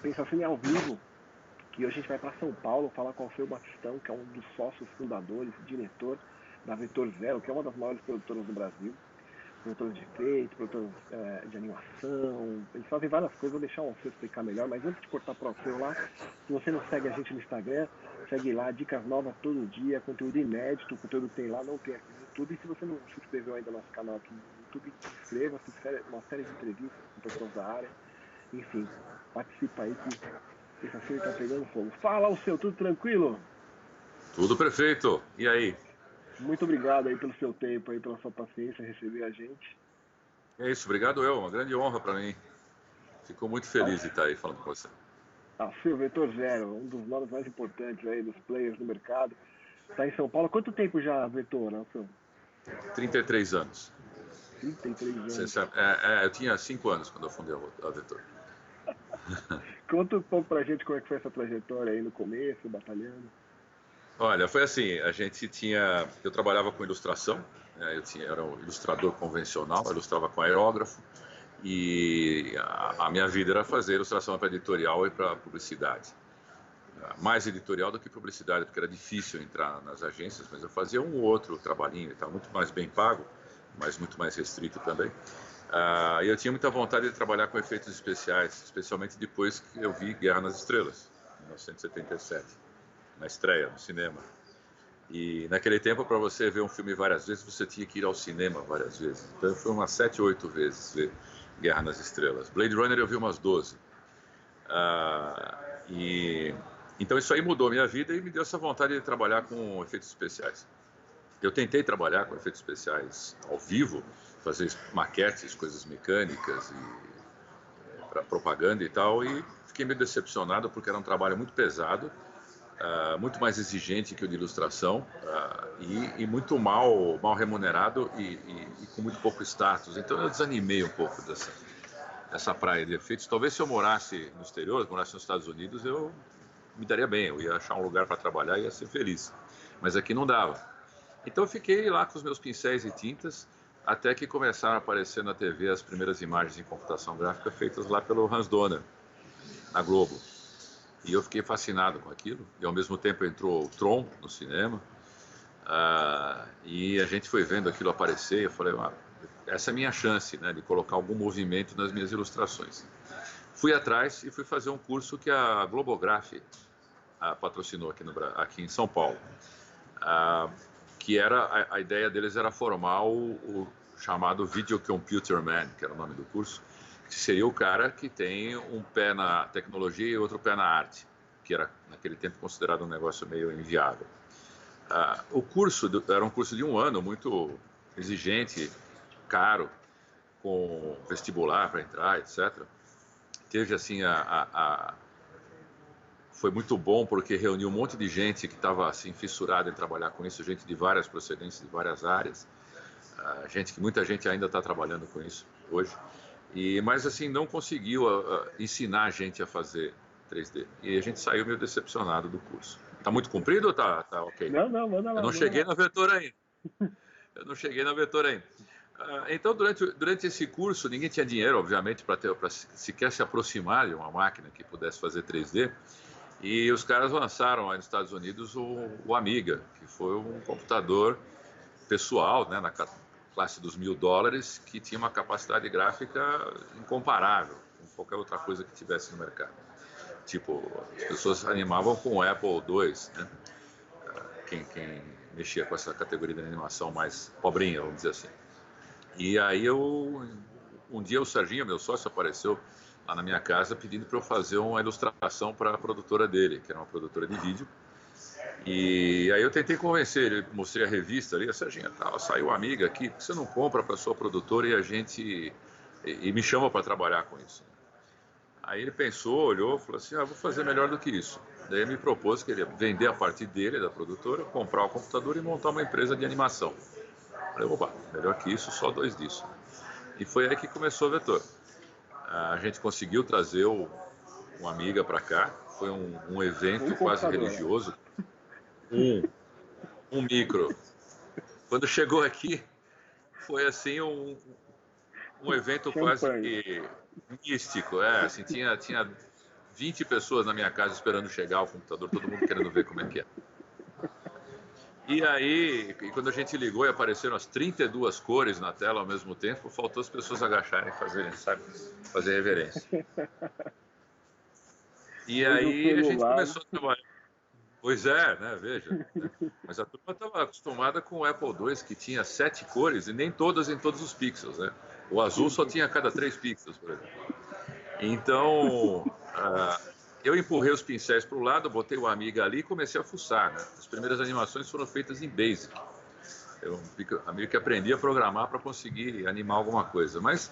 Pensando ao vivo, que hoje a gente vai para São Paulo falar com o Alfredo Batistão, que é um dos sócios fundadores, diretor da Vetor Zero, que é uma das maiores produtoras do Brasil. Produtores de efeito, produtores de animação, eles fazem várias coisas, vou deixar o Alfredo explicar melhor, mas antes de cortar para o Alfredo lá, se você não segue a gente no Instagram, segue lá, dicas novas todo dia, conteúdo inédito, o conteúdo que tem lá não tem aqui no YouTube, e se você não se inscreveu ainda no nosso canal aqui no YouTube, se inscreva, uma série de entrevistas com pessoas da área, enfim, participa aí que essa série tá pegando fogo. Fala, Alceu, tudo tranquilo? Tudo perfeito, e aí? Muito obrigado aí pelo seu tempo, aí, pela sua paciência em receber a gente. É isso, obrigado uma grande honra para mim. Fico muito feliz de estar aí falando com você. Alceu, Vetor Zero, um dos nomes mais importantes aí dos players no mercado. Está em São Paulo. Há quanto tempo já, Vetor, Alceu? 33 anos. 33 anos. Você sabe, eu tinha 5 anos quando eu fundei a Vetor. Conta um pouco pra gente como é que foi essa trajetória aí no começo, batalhando. Olha, foi assim, eu trabalhava com ilustração, né, era um ilustrador convencional, eu ilustrava com aerógrafo, e a minha vida era fazer ilustração para editorial e para publicidade. Mais editorial do que publicidade, porque era difícil entrar nas agências, mas eu fazia um ou outro trabalhinho e tal, muito mais bem pago, mas muito mais restrito também. E eu tinha muita vontade de trabalhar com efeitos especiais, especialmente depois que eu vi Guerra nas Estrelas, em 1977, na estreia, no cinema. E naquele tempo, para você ver um filme várias vezes, você tinha que ir ao cinema várias vezes. Então eu fui umas 7, 8 vezes ver Guerra nas Estrelas. Blade Runner eu vi umas 12. Então isso aí mudou a minha vida e me deu essa vontade de trabalhar com efeitos especiais. Eu tentei trabalhar com efeitos especiais ao vivo, fazer maquetes, coisas mecânicas para propaganda e tal, e fiquei meio decepcionado porque era um trabalho muito pesado, muito mais exigente que o de ilustração, e muito mal remunerado e com muito pouco status. Então eu desanimei um pouco dessa praia de efeitos. Talvez se eu morasse no exterior, morasse nos Estados Unidos, eu me daria bem, eu ia achar um lugar para trabalhar e ia ser feliz. Mas aqui não dava. Então eu fiquei lá com os meus pincéis e tintas, até que começaram a aparecer na TV as primeiras imagens em computação gráfica feitas lá pelo Hans Donner, na Globo. E eu fiquei fascinado com aquilo. E ao mesmo tempo entrou o Tron no cinema. E a gente foi vendo aquilo aparecer. Eu falei, essa é a minha chance, né, de colocar algum movimento nas minhas ilustrações. Fui atrás e fui fazer um curso que a Globograph patrocinou aqui em São Paulo. Que era a ideia deles era formar o chamado Video Computer Man, que era o nome do curso, que seria o cara que tem um pé na tecnologia e outro pé na arte, que era naquele tempo considerado um negócio meio inviável. O curso era um curso de 1 ano, muito exigente, caro, com vestibular para entrar, etc. Teve assim foi muito bom porque reuniu um monte de gente que estava assim fissurada em trabalhar com isso, gente de várias procedências, de várias áreas, muita gente ainda está trabalhando com isso hoje. Mas assim não conseguiu ensinar a gente a fazer 3D. E a gente saiu meio decepcionado do curso. Tá muito comprido ou tá ok? Não, manda lá. Eu não cheguei na Vetor ainda. Então, durante esse curso, ninguém tinha dinheiro, obviamente, para sequer se aproximar de uma máquina que pudesse fazer 3D. E os caras lançaram aí nos Estados Unidos o Amiga, que foi um computador pessoal, né, na classe dos $1000, que tinha uma capacidade gráfica incomparável com qualquer outra coisa que tivesse no mercado. Tipo, as pessoas animavam com o Apple II, né? Quem mexia com essa categoria de animação mais pobrinha, vamos dizer assim. E aí um dia o Serginho, meu sócio, apareceu lá na minha casa pedindo para eu fazer uma ilustração para a produtora dele, que era uma produtora de vídeo. E aí eu tentei convencer ele, mostrei a revista ali, Serginho, saiu Amiga aqui, por que você não compra para sua produtora e me chama para trabalhar com isso? Aí ele pensou, olhou, falou assim, vou fazer melhor do que isso. Daí ele me propôs que ele ia vender a parte dele, da produtora, comprar o computador e montar uma empresa de animação. Falei, opa, melhor que isso, só 2 disso. E foi aí que começou a Vetor. A gente conseguiu trazer uma Amiga para cá, foi um evento quase religioso. Um micro. Quando chegou aqui, foi assim um evento quase que místico. Assim, tinha 20 pessoas na minha casa esperando chegar o computador, todo mundo querendo ver como é que é. E aí, quando a gente ligou e apareceram as 32 cores na tela ao mesmo tempo, faltou as pessoas agacharem e fazerem, sabe, fazer reverência. E aí a gente começou a trabalhar. Pois é, né? Veja. Né? Mas a turma estava acostumada com o Apple II, que tinha 7 cores e nem todas em todos os pixels, né? O azul só tinha a cada 3 pixels, por exemplo. Então, eu empurrei os pincéis para o lado, botei o Amiga ali e comecei a fuçar, né? As primeiras animações foram feitas em Basic. Eu meio que aprendi a programar para conseguir animar alguma coisa. Mas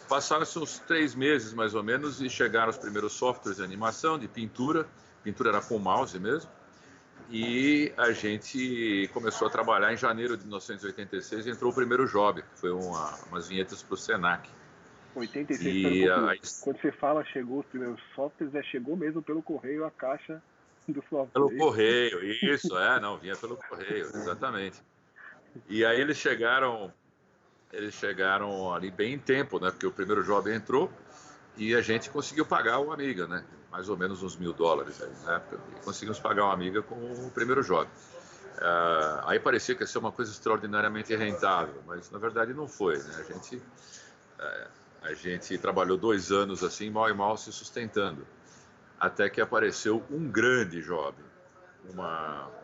passaram-se uns 3 meses, mais ou menos, e chegaram os primeiros softwares de animação, de pintura. Pintura era com mouse mesmo. E a gente começou a trabalhar em janeiro de 1986 e entrou o primeiro job, que foi umas vinhetas para o Senac. 86 quando você fala chegou os primeiros softwares, chegou mesmo pelo correio a caixa do software. Pelo correio, isso, não, vinha pelo correio, exatamente. E aí eles chegaram ali bem em tempo, né? Porque o primeiro job entrou e a gente conseguiu pagar o Amiga, né? Mais ou menos uns $1.000 aí na época. E conseguimos pagar o Amiga com o primeiro job. Aí parecia que ia ser uma coisa extraordinariamente rentável, mas na verdade não foi, né? A gente trabalhou 2 anos assim, mal e mal se sustentando, até que apareceu um grande job,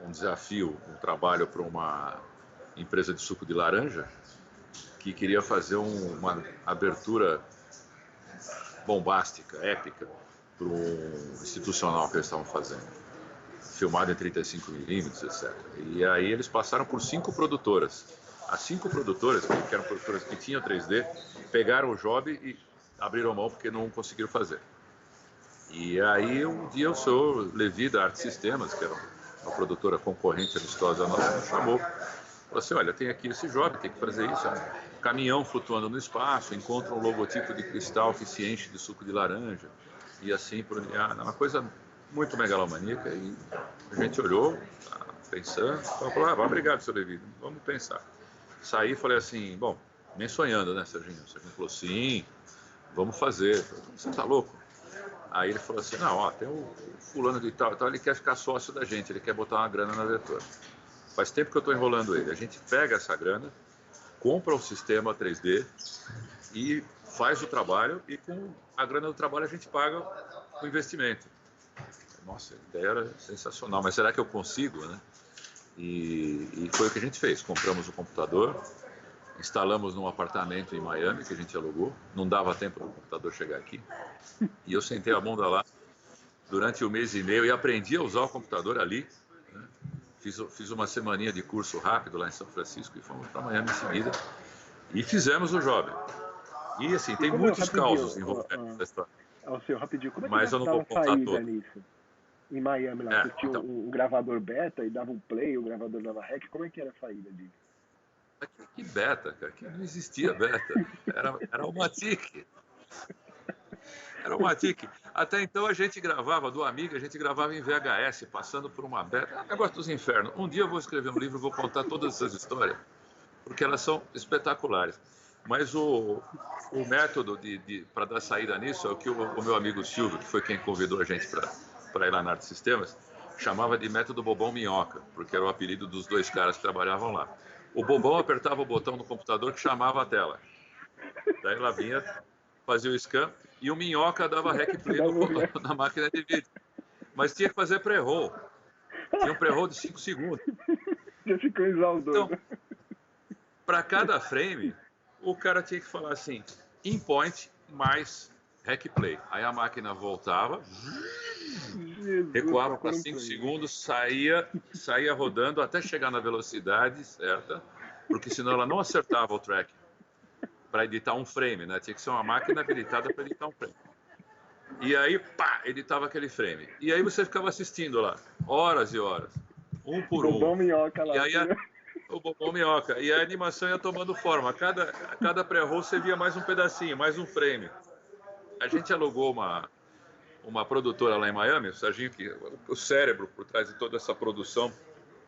um desafio, um trabalho para uma empresa de suco de laranja que queria fazer uma abertura bombástica, épica, para um institucional que eles estavam fazendo, filmado em 35mm, etc. E aí eles passaram por 5 produtoras. As 5 produtoras, que eram produtoras que tinham 3D, pegaram o job e abriram mão porque não conseguiram fazer. E aí um dia o senhor Levi da Arte Sistemas, que era uma produtora concorrente amistosa nossa, nos chamou. Falou assim, olha, tem aqui esse job, tem que fazer isso. Um caminhão flutuando no espaço, encontra um logotipo de cristal que se enche de suco de laranja. E assim por diante. Uma coisa muito megalomaníaca. E a gente olhou, pensando, falou, obrigado, seu Levi, vamos pensar. Saí e falei assim, bom, nem sonhando, né, Serginho? O Serginho falou, sim, vamos fazer. Falei, você tá louco? Aí ele falou assim, não, tem o fulano de tal, ele quer ficar sócio da gente, ele quer botar uma grana na Vetor. Faz tempo que eu estou enrolando ele. A gente pega essa grana, compra o sistema 3D e faz o trabalho e com a grana do trabalho a gente paga o investimento. Nossa, a ideia era sensacional, mas será que eu consigo, né? E foi o que a gente fez. Compramos o computador, instalamos num apartamento em Miami que a gente alugou. Não dava tempo do computador chegar aqui. E eu sentei a bunda lá durante 1 mês e meio e aprendi a usar o computador ali. Né? Fiz uma semaninha de curso rápido lá em São Francisco e fomos para Miami em seguida. E fizemos o job. E assim, tem muitos causos envolvendo essa história. Senhor, rapidinho, como é que mas eu não vou contar saída todo. nisso? Em Miami lá, você tinha um gravador beta e dava um play, o gravador dava rec, como é que era a saída disso? Que beta, cara? Que não existia beta. Era uma TIC. Era uma TIC. Até então a gente gravava, do Amiga, a gente gravava em VHS, passando por uma beta. É um negócio dos infernos. Um dia eu vou escrever um livro e vou contar todas essas histórias, porque elas são espetaculares. Mas o método para dar saída nisso é o que o meu amigo Silvio, que foi quem convidou a gente para ir lá na Arte Sistemas, chamava de método Bobão Minhoca, porque era o apelido dos 2 caras que trabalhavam lá. O Bobão apertava o botão no computador que chamava a tela. Daí ela vinha, fazia o scan e o Minhoca dava rec play na máquina de vídeo. Mas tinha que fazer pré-roll. Tinha um pré-roll de 5 segundos. Já ficou exaudor. Então, para cada frame, o cara tinha que falar assim, in point mais rec play. Aí a máquina voltava, recuava para 5 segundos, saía rodando até chegar na velocidade certa, porque senão ela não acertava o track para editar um frame, né? Tinha que ser uma máquina habilitada para editar um frame. E aí, pá, editava aquele frame. E aí você ficava assistindo lá, horas e horas, um por Bobão um. Minhoca lá. E aí o Bobão Minhoca. E a animação ia tomando forma. A cada pré-roll você via mais um pedacinho, mais um frame. A gente alugou uma produtora lá em Miami, o Serginho, o cérebro por trás de toda essa produção,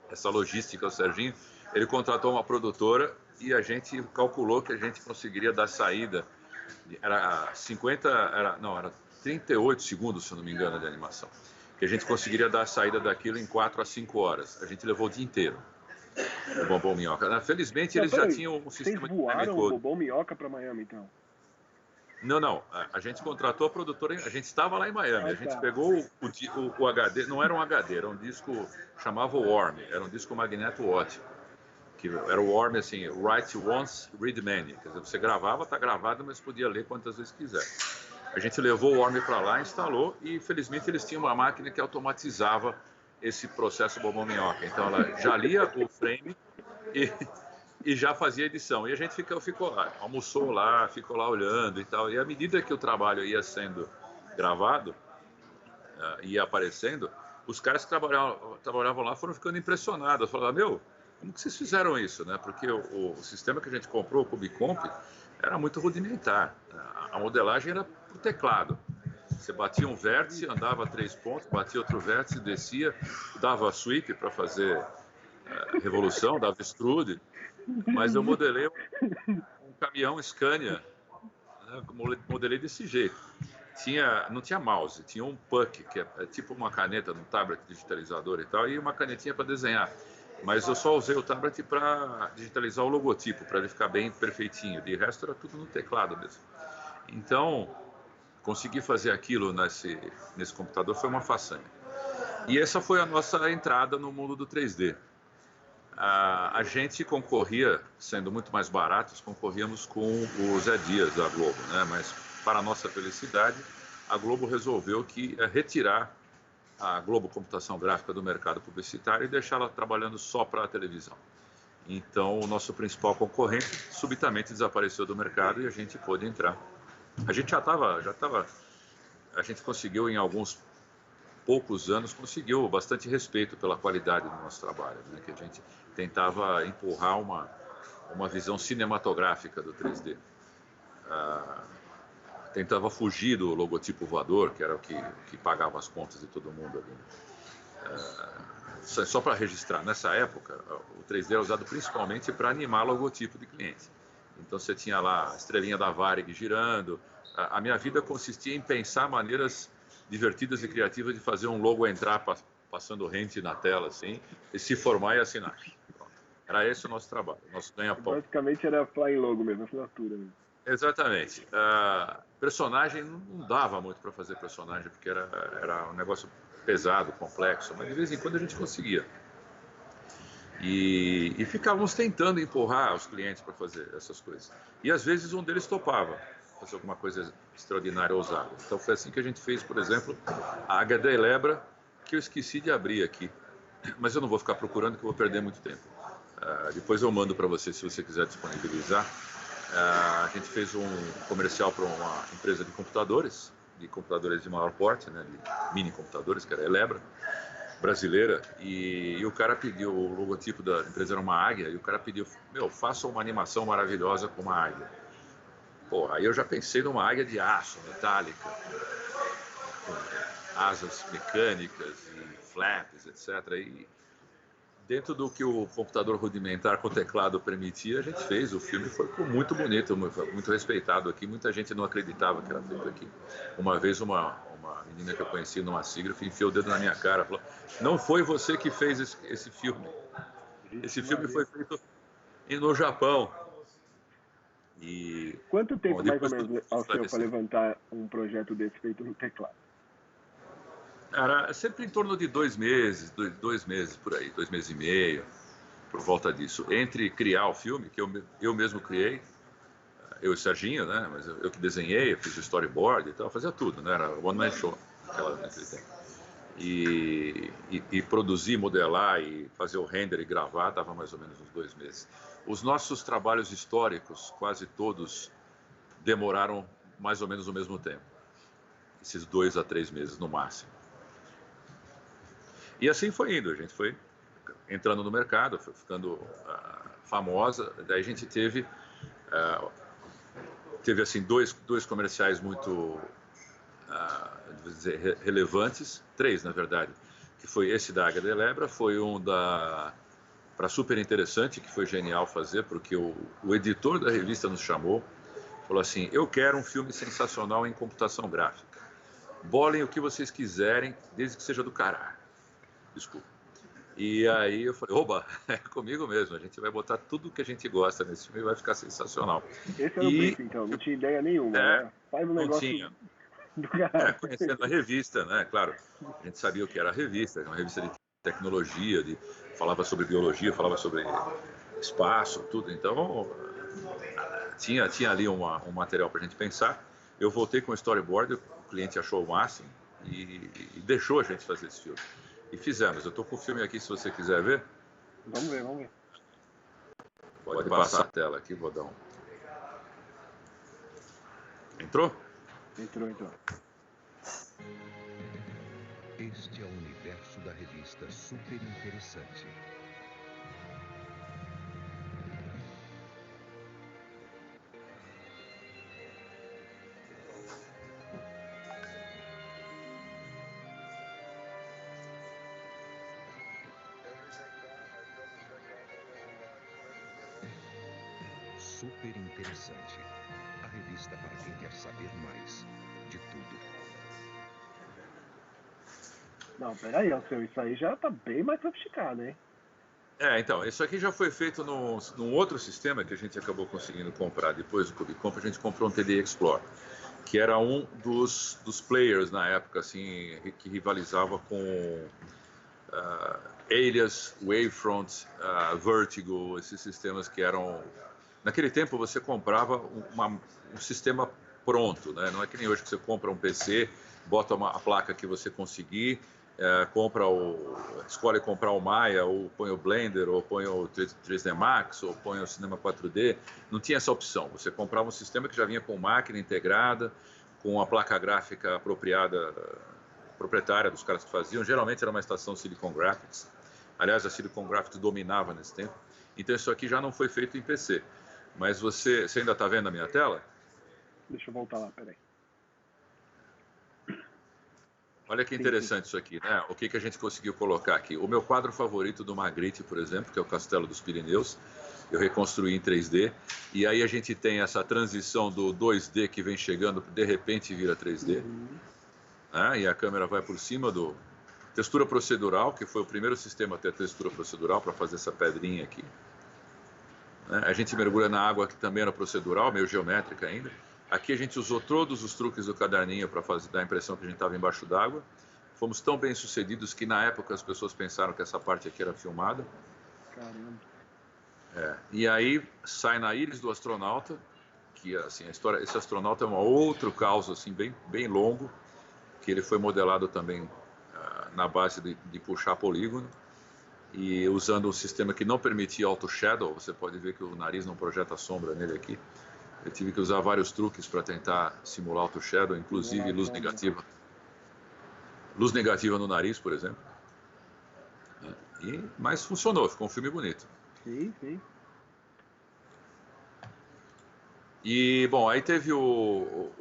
essa logística, o Serginho, ele contratou uma produtora e a gente calculou que a gente conseguiria dar saída. Era 38 segundos, se eu não me engano, de animação. Que a gente conseguiria dar a saída daquilo em 4 a 5 horas. A gente levou o dia inteiro, o Bombom Minhoca. Felizmente, eles já tinham um sistema de timecode. Vocês voaram o Bombom Minhoca para Miami, então? Não. A gente contratou a produtora, a gente estava lá em Miami. A gente pegou o HD, não era um HD, era um disco, chamava Worm, era um disco magneto ótico. Que era o Worm, assim, write once, read many. Quer dizer, você gravava, tá gravado, mas podia ler quantas vezes quiser. A gente levou o Worm para lá, instalou e, felizmente, eles tinham uma máquina que automatizava esse processo Bombom Minhoca. Então, ela já lia o frame e já fazia edição. E a gente ficou lá, almoçou lá, ficou lá olhando e tal. E à medida que o trabalho ia sendo gravado, ia aparecendo, os caras que trabalhavam lá foram ficando impressionados. Falaram, meu, como que vocês fizeram isso, né? Porque o sistema que a gente comprou, o Cubicomp, era muito rudimentar. A modelagem era por teclado. Você batia um vértice, andava 3 pontos, batia outro vértice, descia, dava sweep para fazer revolução, dava extrude. Mas eu modelei um caminhão Scania, né? Modelei desse jeito. Não tinha mouse, tinha um puck, que é tipo uma caneta no tablet digitalizador e tal, e uma canetinha para desenhar. Mas eu só usei o tablet para digitalizar o logotipo, para ele ficar bem perfeitinho. De resto era tudo no teclado mesmo. Então, conseguir fazer aquilo nesse computador foi uma façanha. E essa foi a nossa entrada no mundo do 3D. A gente concorria, sendo muito mais baratos, concorríamos com o Zé Dias da Globo, né? Mas, para a nossa felicidade, a Globo resolveu que ia retirar a Globo Computação Gráfica do mercado publicitário e deixá-la trabalhando só para a televisão. Então, o nosso principal concorrente subitamente desapareceu do mercado e a gente pôde entrar. A gente a gente conseguiu, em alguns poucos anos, conseguiu bastante respeito pela qualidade do nosso trabalho, né? Que a gente tentava empurrar uma visão cinematográfica do 3D. Tentava fugir do logotipo voador, que era o que pagava as contas de todo mundo ali. Só para registrar, nessa época, o 3D era usado principalmente para animar logotipo de cliente. Então você tinha lá a estrelinha da Varig girando. A minha vida consistia em pensar maneiras divertidas e criativas de fazer um logo entrar passando rente na tela, assim, e se formar e assinar. Era esse o nosso trabalho, o nosso ganha-pão. Basicamente era flying logo mesmo, assinatura mesmo. Exatamente. Personagem não dava muito para fazer personagem, porque era um negócio pesado, complexo, mas de vez em quando a gente conseguia. E ficávamos tentando empurrar os clientes para fazer essas coisas. E às vezes um deles topava fazer alguma coisa extraordinária, ousada. Então foi assim que a gente fez, por exemplo, a Águia da Elebra, que eu esqueci de abrir aqui. Mas eu não vou ficar procurando, que eu vou perder muito tempo. Depois eu mando para você, se você quiser disponibilizar. A gente fez um comercial para uma empresa de computadores de maior porte, né, de mini computadores, que era a Elebra, brasileira, e o cara pediu, o logotipo da empresa era uma águia, e o cara pediu, faça uma animação maravilhosa com uma águia. Pô, aí eu já pensei numa águia de aço, metálica, com asas mecânicas e flaps, etc. E dentro do que o computador rudimentar com teclado permitia, a gente fez. O filme foi muito bonito, muito respeitado aqui. Muita gente não acreditava que era feito aqui. Uma vez uma menina que eu conheci numa SIGGRAPH enfiou o dedo na minha cara e falou: não foi você que fez esse filme. Esse filme foi feito no Japão. E, quanto tempo mais ou menos ao seu para levantar um projeto desse feito no teclado? Era sempre em torno de 2 meses, 2 meses por aí, 2 meses e meio, por volta disso. Entre criar o filme, que eu mesmo criei, eu e o Serginho, né? Mas eu que desenhei, eu fiz o storyboard e tal, fazia tudo, né? Era one man show naquele tempo. E produzir, modelar e fazer o render e gravar, dava mais ou menos uns 2 meses. Os nossos trabalhos históricos, quase todos, demoraram mais ou menos o mesmo tempo. Esses 2 a 3 meses no máximo. E assim foi indo, a gente foi entrando no mercado, foi ficando famosa. Daí a gente teve assim dois comerciais muito relevantes, 3 na verdade, que foi esse da Águia da Elebra, foi um para Super Interessante, que foi genial fazer, porque o editor da revista nos chamou, falou assim: eu quero um filme sensacional em computação gráfica. bolem o que vocês quiserem, desde que seja do caralho. Desculpa. E aí eu falei, oba, é comigo mesmo, a gente vai botar tudo que a gente gosta nesse filme e vai ficar sensacional. Esse era o briefing, então, não tinha ideia nenhuma, né? Faz um não negócio tinha. do caralho. Conhecendo a revista, né? Claro, a gente sabia o que era a revista, uma revista de tecnologia, falava sobre biologia, falava sobre espaço, tudo. Então, tinha ali um material para a gente pensar. Eu voltei com o storyboard, o cliente achou o máximo e deixou a gente fazer esse filme. E fizemos. Eu estou com o filme aqui, se você quiser ver. Vamos ver, vamos ver. Pode passar a tela aqui, vou dar um. Entrou? Entrou. Este é o universo da revista Super Interessante. Super Interessante. A revista para quem quer saber mais de tudo. Não, peraí, Alceu, isso aí já tá bem mais sofisticado, hein? Então, isso aqui já foi feito num outro sistema que a gente acabou conseguindo comprar depois do CubeComp. A gente comprou um TD Explorer, que era um dos players na época, assim, que rivalizava com Alias, Wavefront, Vertigo, esses sistemas que eram... Naquele tempo você comprava um sistema pronto, né? Não é que nem hoje que você compra um PC, bota a placa que você conseguir, escolhe comprar o Maya, ou põe o Blender, ou põe o 3D Max, ou põe o Cinema 4D. Não tinha essa opção. Você comprava um sistema que já vinha com máquina integrada, com a placa gráfica apropriada, proprietária dos caras que faziam. Geralmente era uma estação Silicon Graphics. Aliás, a Silicon Graphics dominava nesse tempo. Então isso aqui já não foi feito em PC. Mas você ainda está vendo a minha tela? Deixa eu voltar lá, peraí. Olha que interessante isso aqui, né? O que a gente conseguiu colocar aqui. O meu quadro favorito do Magritte, por exemplo, que é o Castelo dos Pirineus, eu reconstruí em 3D. E aí a gente tem essa transição do 2D que vem chegando, de repente vira 3D. Né? E a câmera vai por cima do... Textura procedural, que foi o primeiro sistema a ter textura procedural para fazer essa pedrinha aqui. A gente mergulha na água que também era procedural, meio geométrica ainda. Aqui a gente usou todos os truques do caderninho para dar a impressão que a gente estava embaixo d'água. Fomos tão bem sucedidos que na época as pessoas pensaram que essa parte aqui era filmada. Caramba. E aí sai na íris do astronauta, que assim, a história, esse astronauta é um outro caos assim, bem longo, que ele foi modelado também na base de puxar polígono. E usando um sistema que não permitia auto shadow, você pode ver que o nariz não projeta sombra nele aqui. Eu tive que usar vários truques para tentar simular auto shadow, inclusive luz negativa. Luz negativa no nariz, por exemplo. Mas funcionou, ficou um filme bonito. Sim. E, bom, aí teve um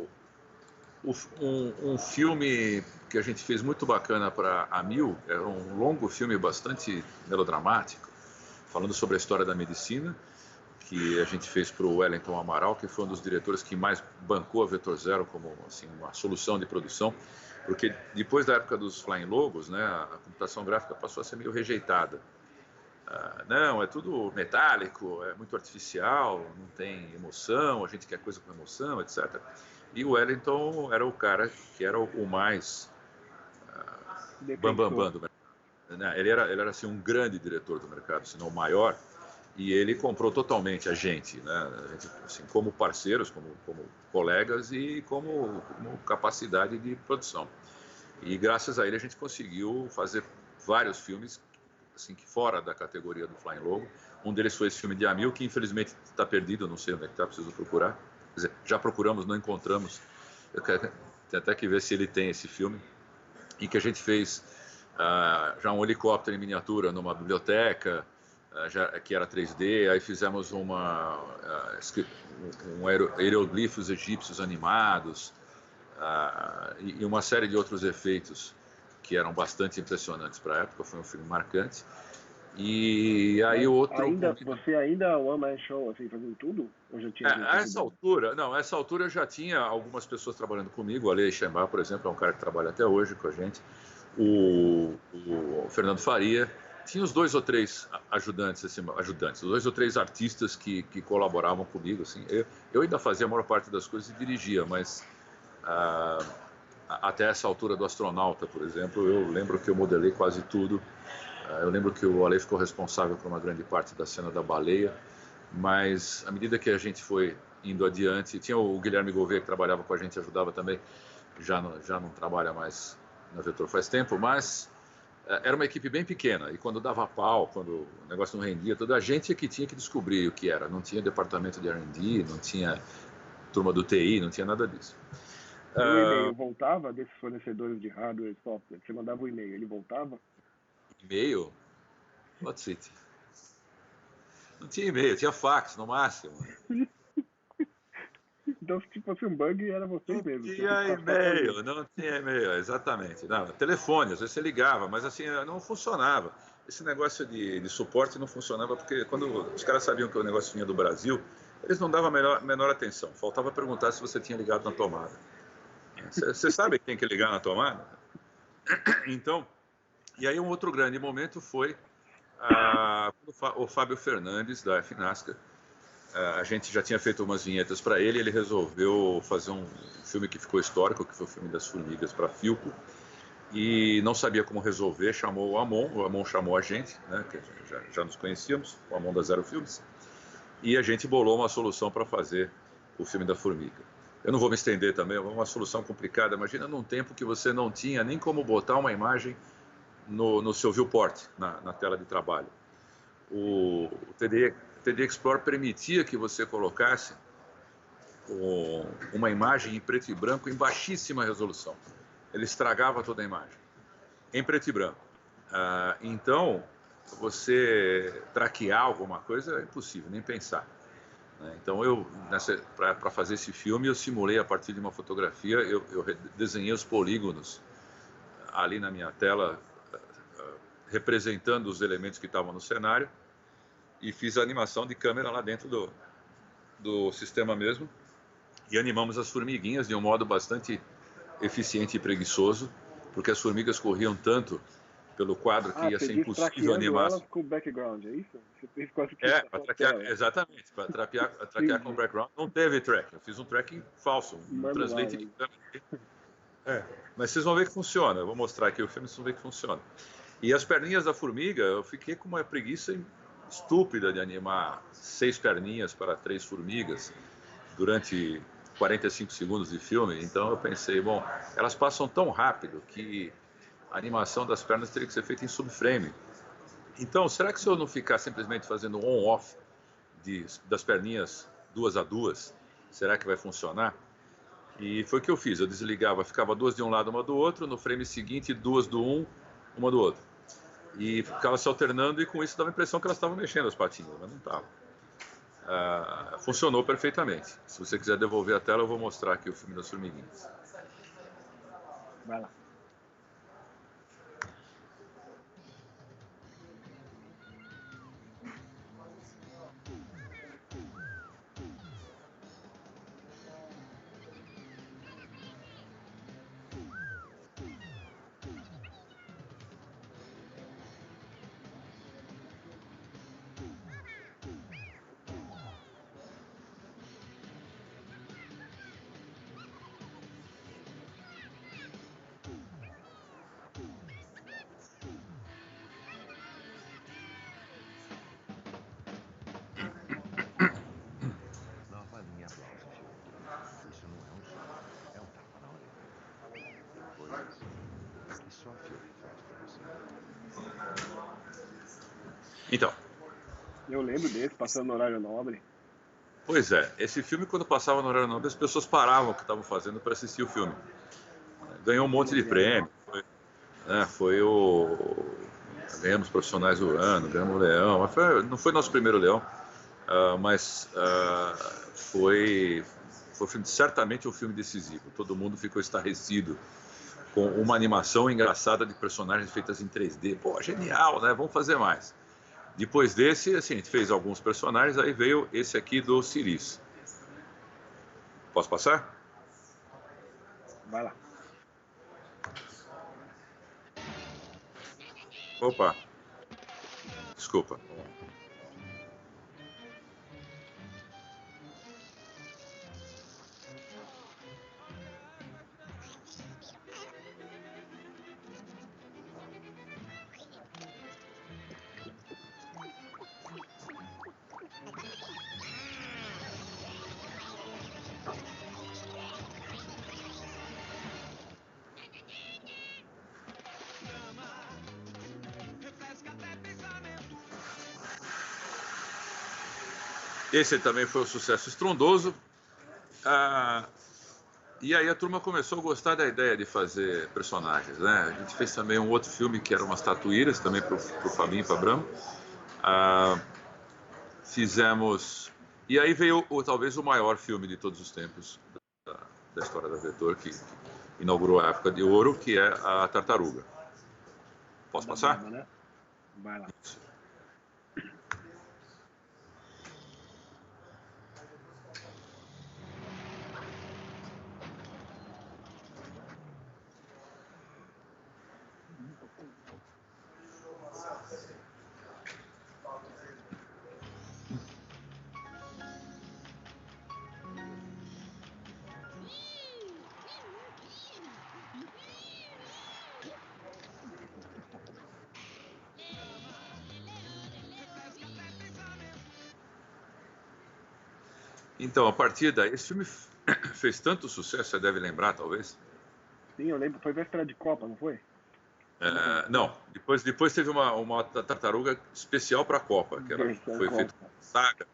filme que a gente fez muito bacana para a Mil, era um longo filme bastante melodramático, falando sobre a história da medicina, que a gente fez para o Wellington Amaral, que foi um dos diretores que mais bancou a Vetor Zero como assim, uma solução de produção, porque depois da época dos Flying Logos, né, a computação gráfica passou a ser meio rejeitada. Não, é tudo metálico, é muito artificial, não tem emoção, a gente quer coisa com emoção, etc. E o Wellington era o cara que era o mais bambambam do mercado. Ele era assim, um grande diretor do mercado, se não o maior, e ele comprou totalmente a gente, né? A gente, assim, como parceiros, como colegas e como capacidade de produção. E graças a ele a gente conseguiu fazer vários filmes assim, que fora da categoria do Flying Logo. Um deles foi esse filme de Amil, que infelizmente está perdido, não sei onde é que está, preciso procurar. Quer dizer, já procuramos, não encontramos. Eu tenho até que ver se ele tem esse filme. E que a gente fez já um helicóptero em miniatura numa biblioteca, que era 3D. Aí fizemos hieroglifos egípcios animados e uma série de outros efeitos que eram bastante impressionantes para a época. Foi um filme marcante. E aí Mas o outro... você ainda one man show, assim, fazendo tudo? Ou já tinha gente A essa ajudando? altura, não, a essa altura eu já tinha algumas pessoas trabalhando comigo. O Ale Chembar, por exemplo, é um cara que trabalha até hoje com a gente. O Fernando Faria. Tinha os 2 ou 3 ajudantes, assim, os 2 ou 3 artistas que colaboravam comigo. Assim. Eu ainda fazia a maior parte das coisas e dirigia, mas até essa altura do Astronauta, por exemplo, eu lembro que eu modelei quase tudo. Eu lembro que o Ale ficou responsável por uma grande parte da cena da baleia, mas à medida que a gente foi indo adiante, tinha o Guilherme Gouveia que trabalhava com a gente, ajudava também, já não trabalha mais na Vetor faz tempo, mas era uma equipe bem pequena, e quando dava pau, quando o negócio não rendia, toda a gente é que tinha que descobrir o que era. Não tinha departamento de R&D, não tinha turma do TI, não tinha nada disso. E o e-mail voltava desses fornecedores de hardware e software? Você mandava o e-mail, ele voltava? E-mail? What's it? Não tinha e-mail, tinha fax no máximo. Então, se fosse um bug, era vocês Não mesmos. tinha e-mail, não tinha e-mail, exatamente. Não, telefone, às vezes você ligava, mas assim, não funcionava. Esse negócio de suporte não funcionava porque quando os caras sabiam que o negócio vinha do Brasil, eles não davam a menor atenção. Faltava perguntar se você tinha ligado na tomada. Você sabe que tem que ligar na tomada? Então, e aí um outro grande momento foi o Fábio Fernandes, da FNASCA. A gente já tinha feito umas vinhetas para ele, ele resolveu fazer um filme que ficou histórico, que foi o filme das formigas para Philco, e não sabia como resolver, chamou o Amon chamou a gente, né, que já nos conhecíamos, o Amon da Zero Filmes, e a gente bolou uma solução para fazer o filme da formiga. Eu não vou me estender também, é uma solução complicada. Imagina num tempo que você não tinha nem como botar uma imagem no seu viewport, na tela de trabalho. O TD Explorer permitia que você colocasse uma imagem em preto e branco em baixíssima resolução. Ele estragava toda a imagem, em preto e branco. Então, você traquear alguma coisa é impossível, nem pensar. Então, para fazer esse filme, eu simulei a partir de uma fotografia, eu desenhei os polígonos ali na minha tela, representando os elementos que estavam no cenário, e fiz a animação de câmera lá dentro do sistema mesmo, e animamos as formiguinhas de um modo bastante eficiente e preguiçoso, porque as formigas corriam tanto pelo quadro que ia ser impossível animar. Elas com background, é isso? Você fez quase que para traquear, exatamente, para traquear com background. Não teve track, eu fiz um tracking falso, um translate de câmera. Mas vocês vão ver que funciona, eu vou mostrar aqui o filme, vocês vão ver que funciona. E as perninhas da formiga, eu fiquei com uma preguiça estúpida de animar 6 perninhas para 3 formigas durante 45 segundos de filme. Então eu pensei, bom, elas passam tão rápido que a animação das pernas teria que ser feita em subframe. Então, será que se eu não ficar simplesmente fazendo on-off das perninhas 2 a 2, será que vai funcionar? E foi o que eu fiz, eu desligava, ficava 2 de um lado, uma do outro, no frame seguinte 2 do um, uma do outro. E ficava se alternando, e com isso dava a impressão que elas estavam mexendo as patinhas, mas não estavam. Funcionou perfeitamente. Se você quiser devolver a tela, eu vou mostrar aqui o filme das formiguinhas. Vai lá. Então. Eu lembro desse, passando no horário nobre. Pois é, esse filme, quando passava no horário nobre, as pessoas paravam o que estavam fazendo para assistir o filme. Ganhou um monte de prêmio. Ganhamos Profissionais do Ano, ganhamos o Leão. Não foi nosso primeiro Leão, mas foi certamente um filme decisivo. Todo mundo ficou estarrecido com uma animação engraçada de personagens feitas em 3D. Pô, genial, né? Vamos fazer mais. Depois desse, assim, a gente fez alguns personagens, aí veio esse aqui do Ciris. Posso passar? Vai lá. Opa, desculpa. Esse também foi um sucesso estrondoso. E aí a turma começou a gostar da ideia de fazer personagens, né? A gente fez também um outro filme que era umas tatuíras, também para o Fabinho e para Bramo. Fizemos... E aí veio talvez o maior filme de todos os tempos da história da Vetor, que inaugurou a época de ouro, que é a Tartaruga. Posso passar? Né? Vai lá. Então, a partir daí, esse filme fez tanto sucesso, você deve lembrar, talvez. Sim, eu lembro. Foi véspera de Copa, não foi? Não, depois teve uma tartaruga especial para a Copa, que foi feita saga.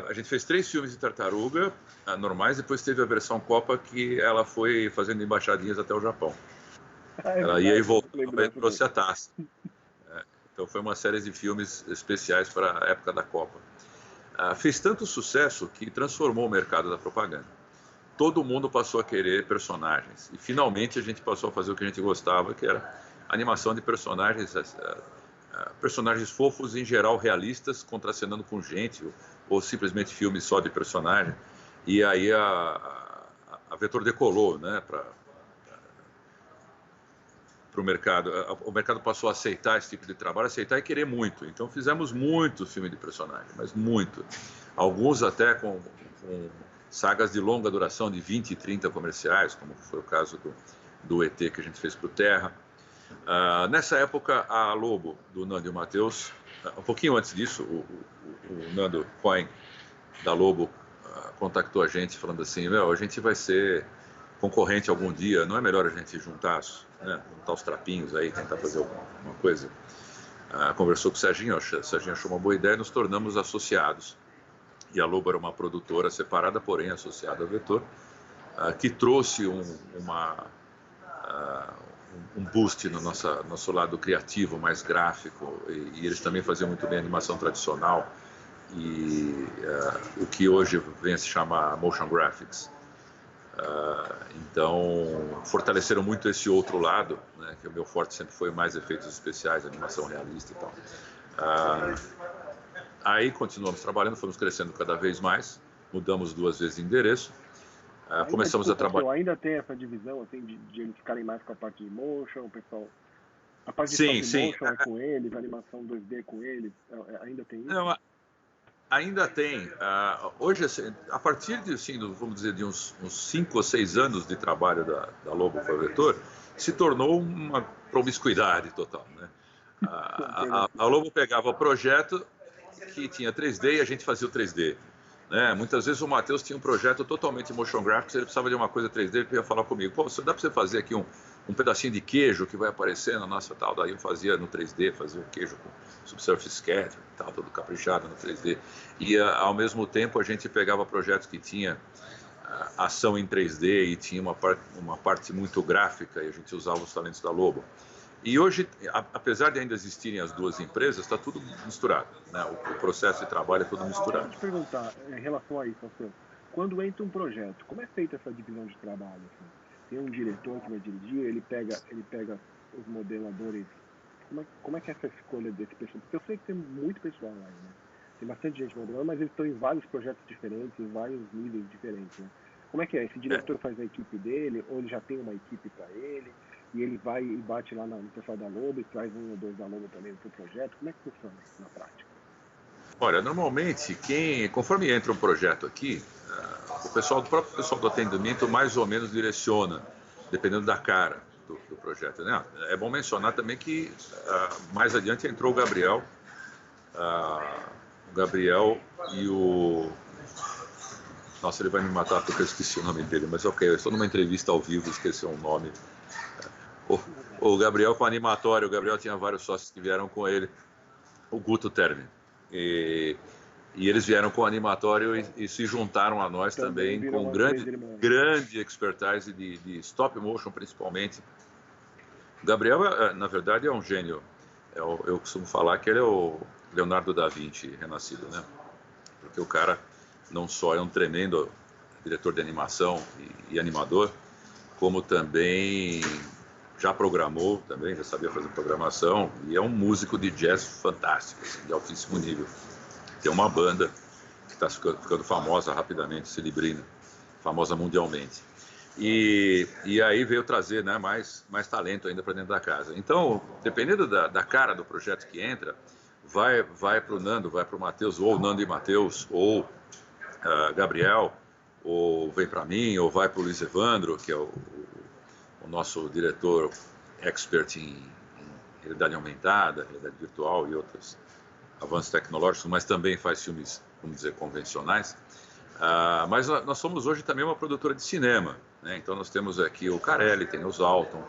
A gente fez 3 filmes de tartaruga normais, depois teve a versão Copa, que ela foi fazendo embaixadinhas até o Japão. Ela ia e voltava e trouxe a taça. Então foi uma série de filmes especiais para a época da Copa. Fez tanto sucesso que transformou o mercado da propaganda. Todo mundo passou a querer personagens. E finalmente a gente passou a fazer o que a gente gostava, que era animação de personagens, personagens fofos, em geral realistas, contracenando com gente, ou simplesmente filmes só de personagem. E aí a Vetor decolou, né, para o mercado. O mercado passou a aceitar esse tipo de trabalho, aceitar e querer muito. Então fizemos muito filme de personagem, mas muito. Alguns até com sagas de longa duração, de 20 e 30 comerciais, como foi o caso do ET que a gente fez para o Terra. Nessa época, a Lobo, do Nando e o Matheus, um pouquinho antes disso, o Nando Cohen, da Lobo, contactou a gente falando assim, a gente vai ser concorrente algum dia, não é melhor a gente juntar os trapinhos aí, tentar fazer alguma coisa? Conversou com o Serginho achou uma boa ideia e nos tornamos associados. E a Lobo era uma produtora separada, porém associada à Vetor, que trouxe um boost no nosso lado criativo, mais gráfico, e eles também faziam muito bem animação tradicional, e o que hoje vem a se chamar motion graphics. Então, fortaleceram muito esse outro lado, né, que o meu forte sempre foi mais efeitos especiais, animação realista e tal. Aí continuamos trabalhando, fomos crescendo cada vez mais, mudamos 2 vezes de endereço, começamos a trabalhar... Ainda tem essa divisão, assim, de eles ficarem mais com a parte de motion, o pessoal... A parte de sim. motion é com eles, a animação 2D é com eles, ainda tem isso? Não, ainda tem. Hoje, assim, a partir de, assim, vamos dizer, de uns 5 ou 6 anos de trabalho da Lobo para a Vetor, se tornou uma promiscuidade total, né? A Lobo pegava o projeto que tinha 3D e a gente fazia o 3D. Né? Muitas vezes o Matheus tinha um projeto totalmente motion graphics, ele precisava de uma coisa 3D, ele ia falar comigo, pô, dá para você fazer aqui um pedacinho de queijo que vai aparecer na nossa tal, daí eu fazia no 3D, fazia o queijo com subsurface scatter, tal, todo caprichado no 3D. E ao mesmo tempo a gente pegava projetos que tinha ação em 3D e tinha uma parte muito gráfica e a gente usava os talentos da Lobo. E hoje, apesar de ainda existirem as duas empresas, está tudo misturado, né? O processo de trabalho é tudo misturado. Deixa eu te perguntar, em relação a isso, Alceu, quando entra um projeto, como é feita essa divisão de trabalho? Assim? Tem um diretor que vai dirigir, ele pega os modeladores Como é que é essa escolha desse pessoal? Porque eu sei que tem muito pessoal lá, né? Tem bastante gente modelando, mas eles estão em vários projetos diferentes, em vários níveis diferentes, né? Como é que é? Esse diretor faz a equipe dele, ou ele já tem uma equipe para ele, e ele vai e bate lá no pessoal da Lobo e traz um ou dois da Lobo também pro projeto? Como é que funciona isso na prática? Olha, normalmente, conforme entra um projeto aqui, o próprio pessoal do atendimento mais ou menos direciona, dependendo da cara do projeto, né? É bom mencionar também que mais adiante entrou o Gabriel e o... Nossa, ele vai me matar porque eu esqueci o nome dele, mas ok, eu estou numa entrevista ao vivo, esqueci o nome. O Gabriel com o animatório, o Gabriel tinha vários sócios que vieram com ele, o Guto Termi. E eles vieram com o animatório e se juntaram a nós também com grande expertise de stop motion, principalmente. O Gabriel, na verdade, é um gênio. Eu costumo falar que ele é o Leonardo da Vinci renascido, né? Porque o cara não só é um tremendo diretor de animação e animador, como também já programou, já sabia fazer programação, e é um músico de jazz fantástico, assim, de altíssimo nível. Tem uma banda que está ficando famosa rapidamente, Celebrina, famosa mundialmente. E aí veio trazer, né, mais talento ainda para dentro da casa. Então, dependendo da cara do projeto que entra, vai para o Nando, vai para o Matheus, ou Nando e Matheus, ou Gabriel, ou vem para mim, ou vai para o Luiz Evandro, que é o nosso diretor expert em realidade aumentada, realidade virtual e outros avanços tecnológicos, mas também faz filmes, vamos dizer, convencionais. Mas nós somos hoje também uma produtora de cinema, né? Então nós temos aqui o Carelli, tem o Zalton,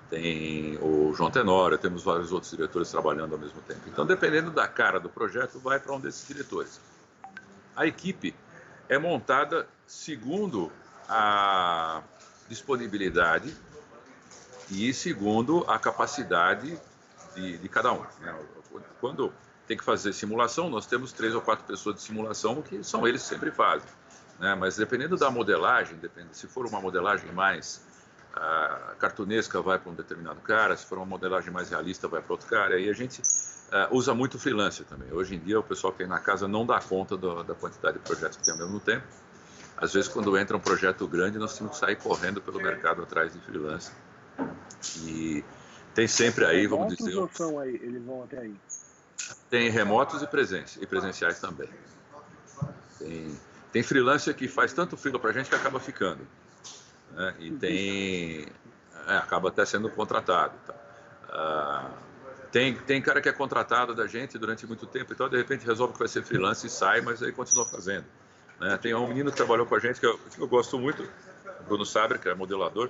tem o João Tenório, temos vários outros diretores trabalhando ao mesmo tempo. Então, dependendo da cara do projeto, vai para um desses diretores. A equipe é montada segundo a disponibilidade e segundo a capacidade de cada um, né? Quando tem que fazer simulação, nós temos 3 ou 4 pessoas de simulação que são eles que sempre fazem, né? Mas dependendo da modelagem, se for uma modelagem mais cartunesca, vai para um determinado cara, se for uma modelagem mais realista, vai para outro cara. E a gente usa muito freelancer também. Hoje em dia, o pessoal que tem na casa não dá conta da quantidade de projetos que tem ao mesmo tempo. Às vezes, quando entra um projeto grande, nós temos que sair correndo pelo mercado atrás de freelancer. E tem sempre aí, vamos dizer... Remotos ou são aí? Eles vão até aí? Tem remotos e presenciais também. Tem freelancer que faz tanto freela pra gente que acaba ficando, né? E acaba até sendo contratado. Tá? Tem cara que é contratado da gente durante muito tempo, então de repente resolve que vai ser freelancer e sai, mas aí continua fazendo, né? Tem um menino que trabalhou com a gente que eu gosto muito, Bruno Sabre, que é modelador,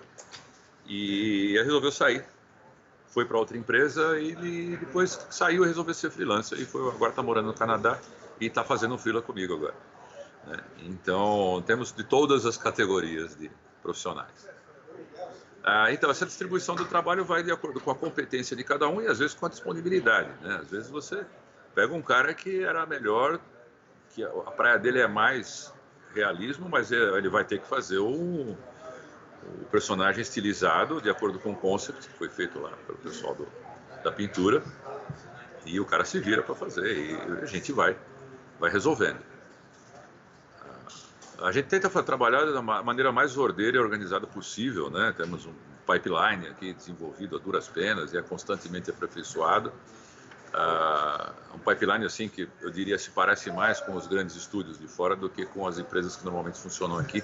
e ele resolveu sair. Foi para outra empresa e depois saiu e resolveu ser freelancer. E agora está morando no Canadá e está fazendo um freela comigo agora, né? Então, temos de todas as categorias de profissionais. Então, essa distribuição do trabalho vai de acordo com a competência de cada um e às vezes com a disponibilidade, né? Às vezes você pega um cara que era melhor, que a praia dele é mais realismo, mas ele vai ter que fazer o personagem estilizado de acordo com o concept que foi feito lá pelo pessoal da pintura, e o cara se vira para fazer e a gente vai resolvendo. A gente tenta trabalhar da maneira mais ordeira e organizada possível, né? Temos um pipeline aqui desenvolvido a duras penas e é constantemente aperfeiçoado. Um pipeline assim que eu diria se parece mais com os grandes estúdios de fora do que com as empresas que normalmente funcionam aqui.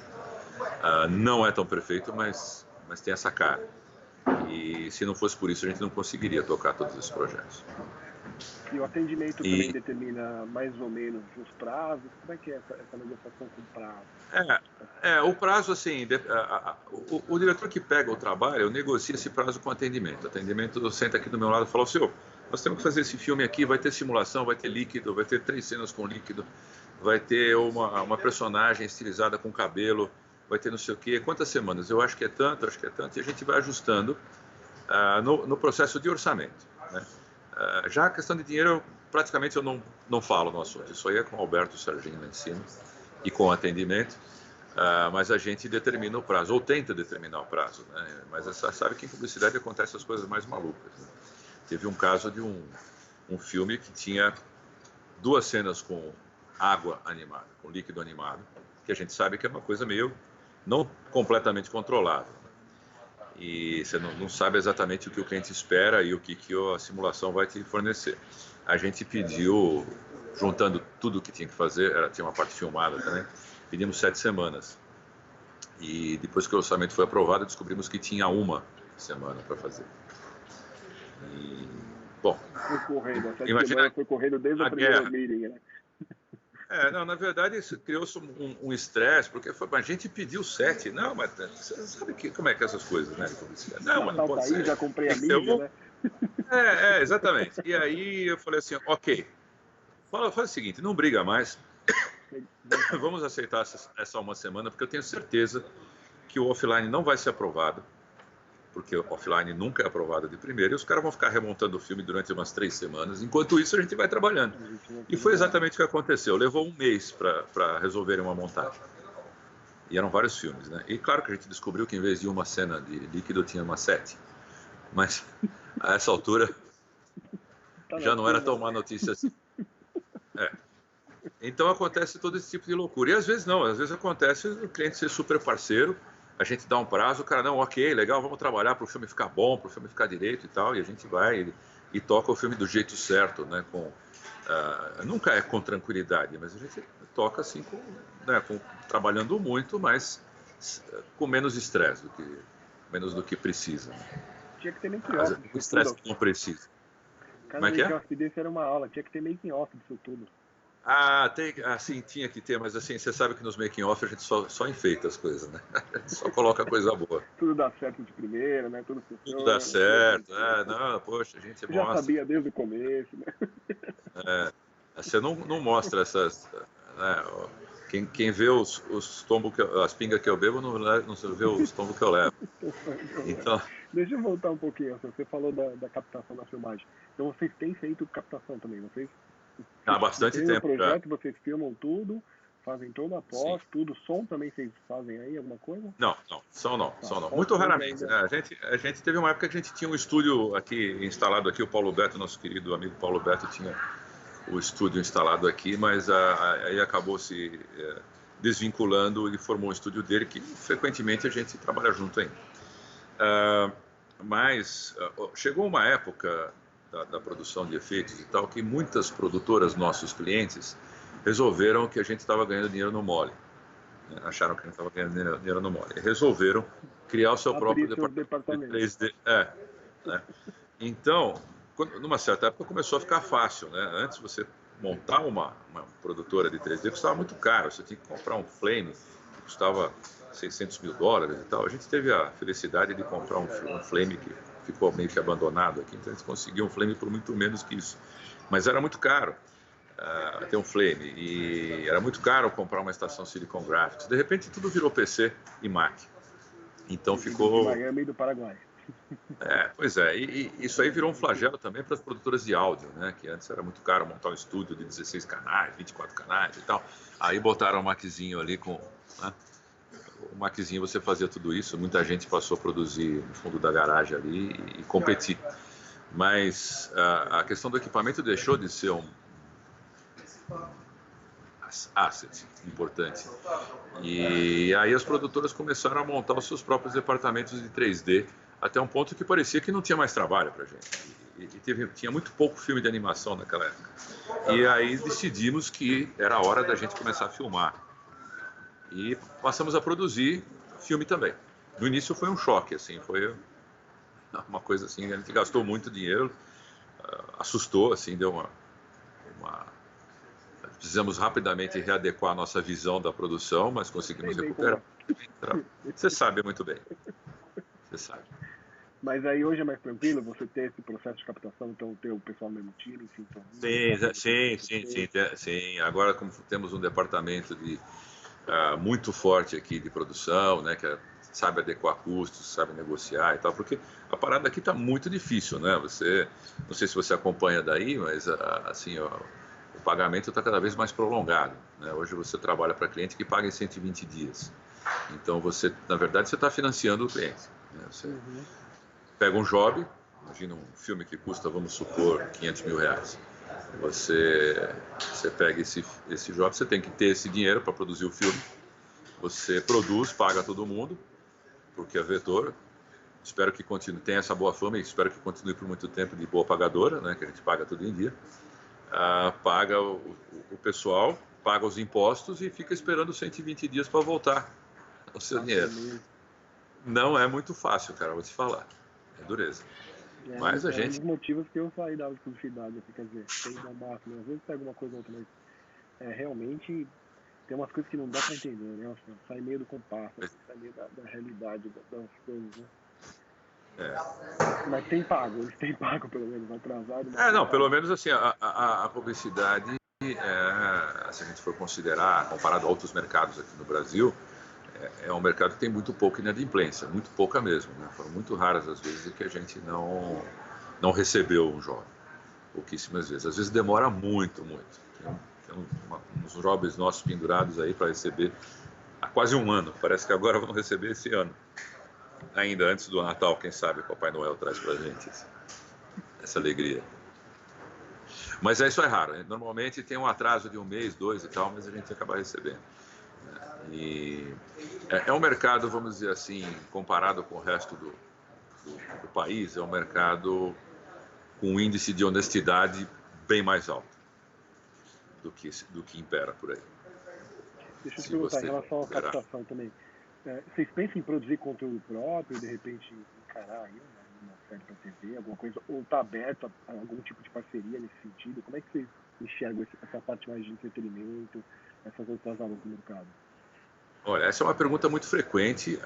Não é tão perfeito, mas tem essa cara. E se não fosse por isso, a gente não conseguiria tocar todos esses projetos. E o atendimento também determina mais ou menos os prazos? Como é que é essa negociação com o prazo? O prazo, assim, o diretor que pega o trabalho, negocia esse prazo com o atendimento. O atendimento senta aqui do meu lado e fala, senhor, nós temos que fazer esse filme aqui, vai ter simulação, vai ter líquido, vai ter 3 cenas com líquido, vai ter uma personagem estilizada com cabelo, vai ter não sei o quê, quantas semanas? Eu acho que é tanto, e a gente vai ajustando no processo de orçamento, né? Já a questão de dinheiro, praticamente eu não falo no assunto, isso aí é com o Alberto Serginho lá em cima e com o atendimento, mas a gente determina o prazo, ou tenta determinar o prazo, né? Mas sabe que em publicidade acontecem as coisas mais malucas, né? Teve um caso de um filme que tinha 2 cenas com água animada, com líquido animado, que a gente sabe que é uma coisa meio não completamente controlada. E você não sabe exatamente o que o cliente espera e o que a simulação vai te fornecer. A gente pediu, juntando tudo o que tinha que fazer, tinha uma parte filmada também, pedimos 7 semanas. E depois que o orçamento foi aprovado, descobrimos que tinha 1 semana para fazer. E, bom, Foi correndo, imagina, foi correndo desde a primeira meeting, né? Não, na verdade, criou-se um estresse, porque a gente pediu 7. Não, mas você sabe como é que é essas coisas, né? Não, mas não pode ser. Já comprei a mídia, né? Exatamente. E aí eu falei assim, ok, faz o seguinte, não briga mais, vamos aceitar essa 1 semana, porque eu tenho certeza que o offline não vai ser aprovado, porque o offline nunca é aprovado de primeira, e os caras vão ficar remontando o filme durante umas 3 semanas. Enquanto isso, a gente vai trabalhando. E foi exatamente o que aconteceu. Levou 1 mês para resolverem uma montagem. E eram vários filmes, né? E claro que a gente descobriu que em vez de 1 cena de líquido, tinha umas 7. Mas, a essa altura, já não era tão má notícia assim. Então, acontece todo esse tipo de loucura. E às vezes não, às vezes acontece o cliente ser super parceiro, a gente dá um prazo, o cara, não, ok, legal, vamos trabalhar para o filme ficar bom, para o filme ficar direito e tal, e a gente vai e toca o filme do jeito certo, né? Nunca é com tranquilidade, mas a gente toca assim, trabalhando muito, mas com menos estresse, menos do que precisa. Né? Tinha que ter making-off. O estresse que não precisa. Como é que é? Desse era uma aula, tinha que ter making-off disso tudo. Sim, tinha que ter, mas assim, você sabe que nos making-off a gente só enfeita as coisas, né? A gente só coloca coisa boa. Tudo dá certo de primeira, né? Tudo funciona. Tudo dá certo, poxa, a gente mostra. Já sabia desde o começo, né? Você não mostra essas... Né? Quem vê os tombos, as pingas que eu bebo, não vê os tombos que eu levo. Então... Deixa eu voltar um pouquinho, você falou da captação da filmagem. Então vocês têm feito captação também, vocês... Há bastante tempo. No projeto vocês filmam tudo, fazem toda a pós, tudo, som também vocês fazem aí, alguma coisa? Não, som não. Muito raramente. Né? A gente teve uma época que a gente tinha um estúdio aqui instalado aqui, o Paulo Beto, nosso querido amigo Paulo Beto, tinha o estúdio instalado aqui, mas aí acabou se desvinculando e formou um estúdio dele, que frequentemente a gente trabalha junto ainda. Mas chegou uma época da produção de efeitos e tal, que muitas produtoras, nossos clientes, resolveram que a gente estava ganhando dinheiro no mole. Né? Acharam que a gente estava ganhando dinheiro no mole. E resolveram criar o seu próprio departamento de 3D. Né? Então, numa certa época começou a ficar fácil. Né? Antes você montar uma produtora de 3D custava muito caro. Você tinha que comprar um flame que custava $600 mil e tal. A gente teve a felicidade de comprar um flame que ficou meio que abandonado aqui, então a gente conseguiu um flame por muito menos que isso. Mas era muito caro ter um flame, e era muito caro comprar uma estação Silicon Graphics. De repente tudo virou PC e Mac. Então ficou... Miami do Paraguai. Pois é, e isso aí virou um flagelo também para as produtoras de áudio, né? Que antes era muito caro montar um estúdio de 16 canais, 24 canais e tal. Aí botaram um Maczinho ali com... Né? O Maczinho você fazia tudo isso, muita gente passou a produzir no fundo da garagem ali e competir. Mas a questão do equipamento deixou de ser um asset importante. E aí as produtoras começaram a montar os seus próprios departamentos de 3D, até um ponto que parecia que não tinha mais trabalho para a gente. Tinha muito pouco filme de animação naquela época. E aí decidimos que era a hora da gente começar a filmar. E passamos a produzir filme também. No início foi um choque, assim, foi uma coisa assim, a gente gastou muito dinheiro, assustou, assim, deu uma... Precisamos rapidamente readequar a nossa visão da produção, mas conseguimos recuperar. Você sabe muito bem. Você sabe. Mas aí hoje é mais tranquilo você ter esse processo de captação, então ter o pessoal no mesmo time, enfim. Sim. Agora, como temos um departamento muito forte aqui de produção, né, que sabe adequar custos, sabe negociar e tal, porque a parada aqui está muito difícil, né? Não sei se você acompanha daí, mas assim, o pagamento está cada vez mais prolongado, né? Hoje você trabalha para cliente que paga em 120 dias. Então na verdade, você está financiando o cliente. Né? Você pega um job, Imagina um filme que custa, vamos supor, R$ 500.000. Você pega esse job, você tem que ter esse dinheiro para produzir o filme. Você produz, paga todo mundo, porque a Vetor, espero que continue, tenha essa boa fama e espero que continue por muito tempo de boa pagadora, né, que a gente paga todo em dia. Paga o pessoal, paga os impostos e fica esperando 120 dias para voltar o seu dinheiro. Não é muito fácil, cara, vou te falar. É dureza. Mas a gente... um dos motivos que eu saí da publicidade, quer dizer, tem uma máquina, às vezes pega uma coisa ou outra, mas realmente tem umas coisas que não dá pra entender, né? Sai meio do compasso, sai meio da realidade das coisas, né? Mas tem pago, eles têm pago pelo menos, atrasado. Não, pelo menos assim, a publicidade, se a gente for considerar, comparado a outros mercados aqui no Brasil, é um mercado que tem muito pouca inadimplência, muito pouca mesmo, né? Foram muito raras as vezes que a gente não recebeu um job, pouquíssimas vezes. Às vezes demora muito. Tem uns jobs nossos pendurados aí para receber há quase um ano, parece que agora vão receber esse ano. Ainda antes do Natal, quem sabe o Papai Noel traz pra gente essa alegria. Mas isso é raro, né? Normalmente tem um atraso de 1 mês, 2 e tal, mas a gente acaba recebendo. E é um mercado, vamos dizer assim, comparado com o resto do país, é um mercado com um índice de honestidade bem mais alto do que impera por aí. Deixa eu te perguntar, em relação à captação também. Vocês pensam em produzir conteúdo próprio, de repente encarar aí uma série para TV, alguma coisa, ou está aberto a algum tipo de parceria nesse sentido? Como é que vocês enxergam essa parte mais de entretenimento, essas outras áreas do mercado? Olha, essa é uma pergunta muito frequente.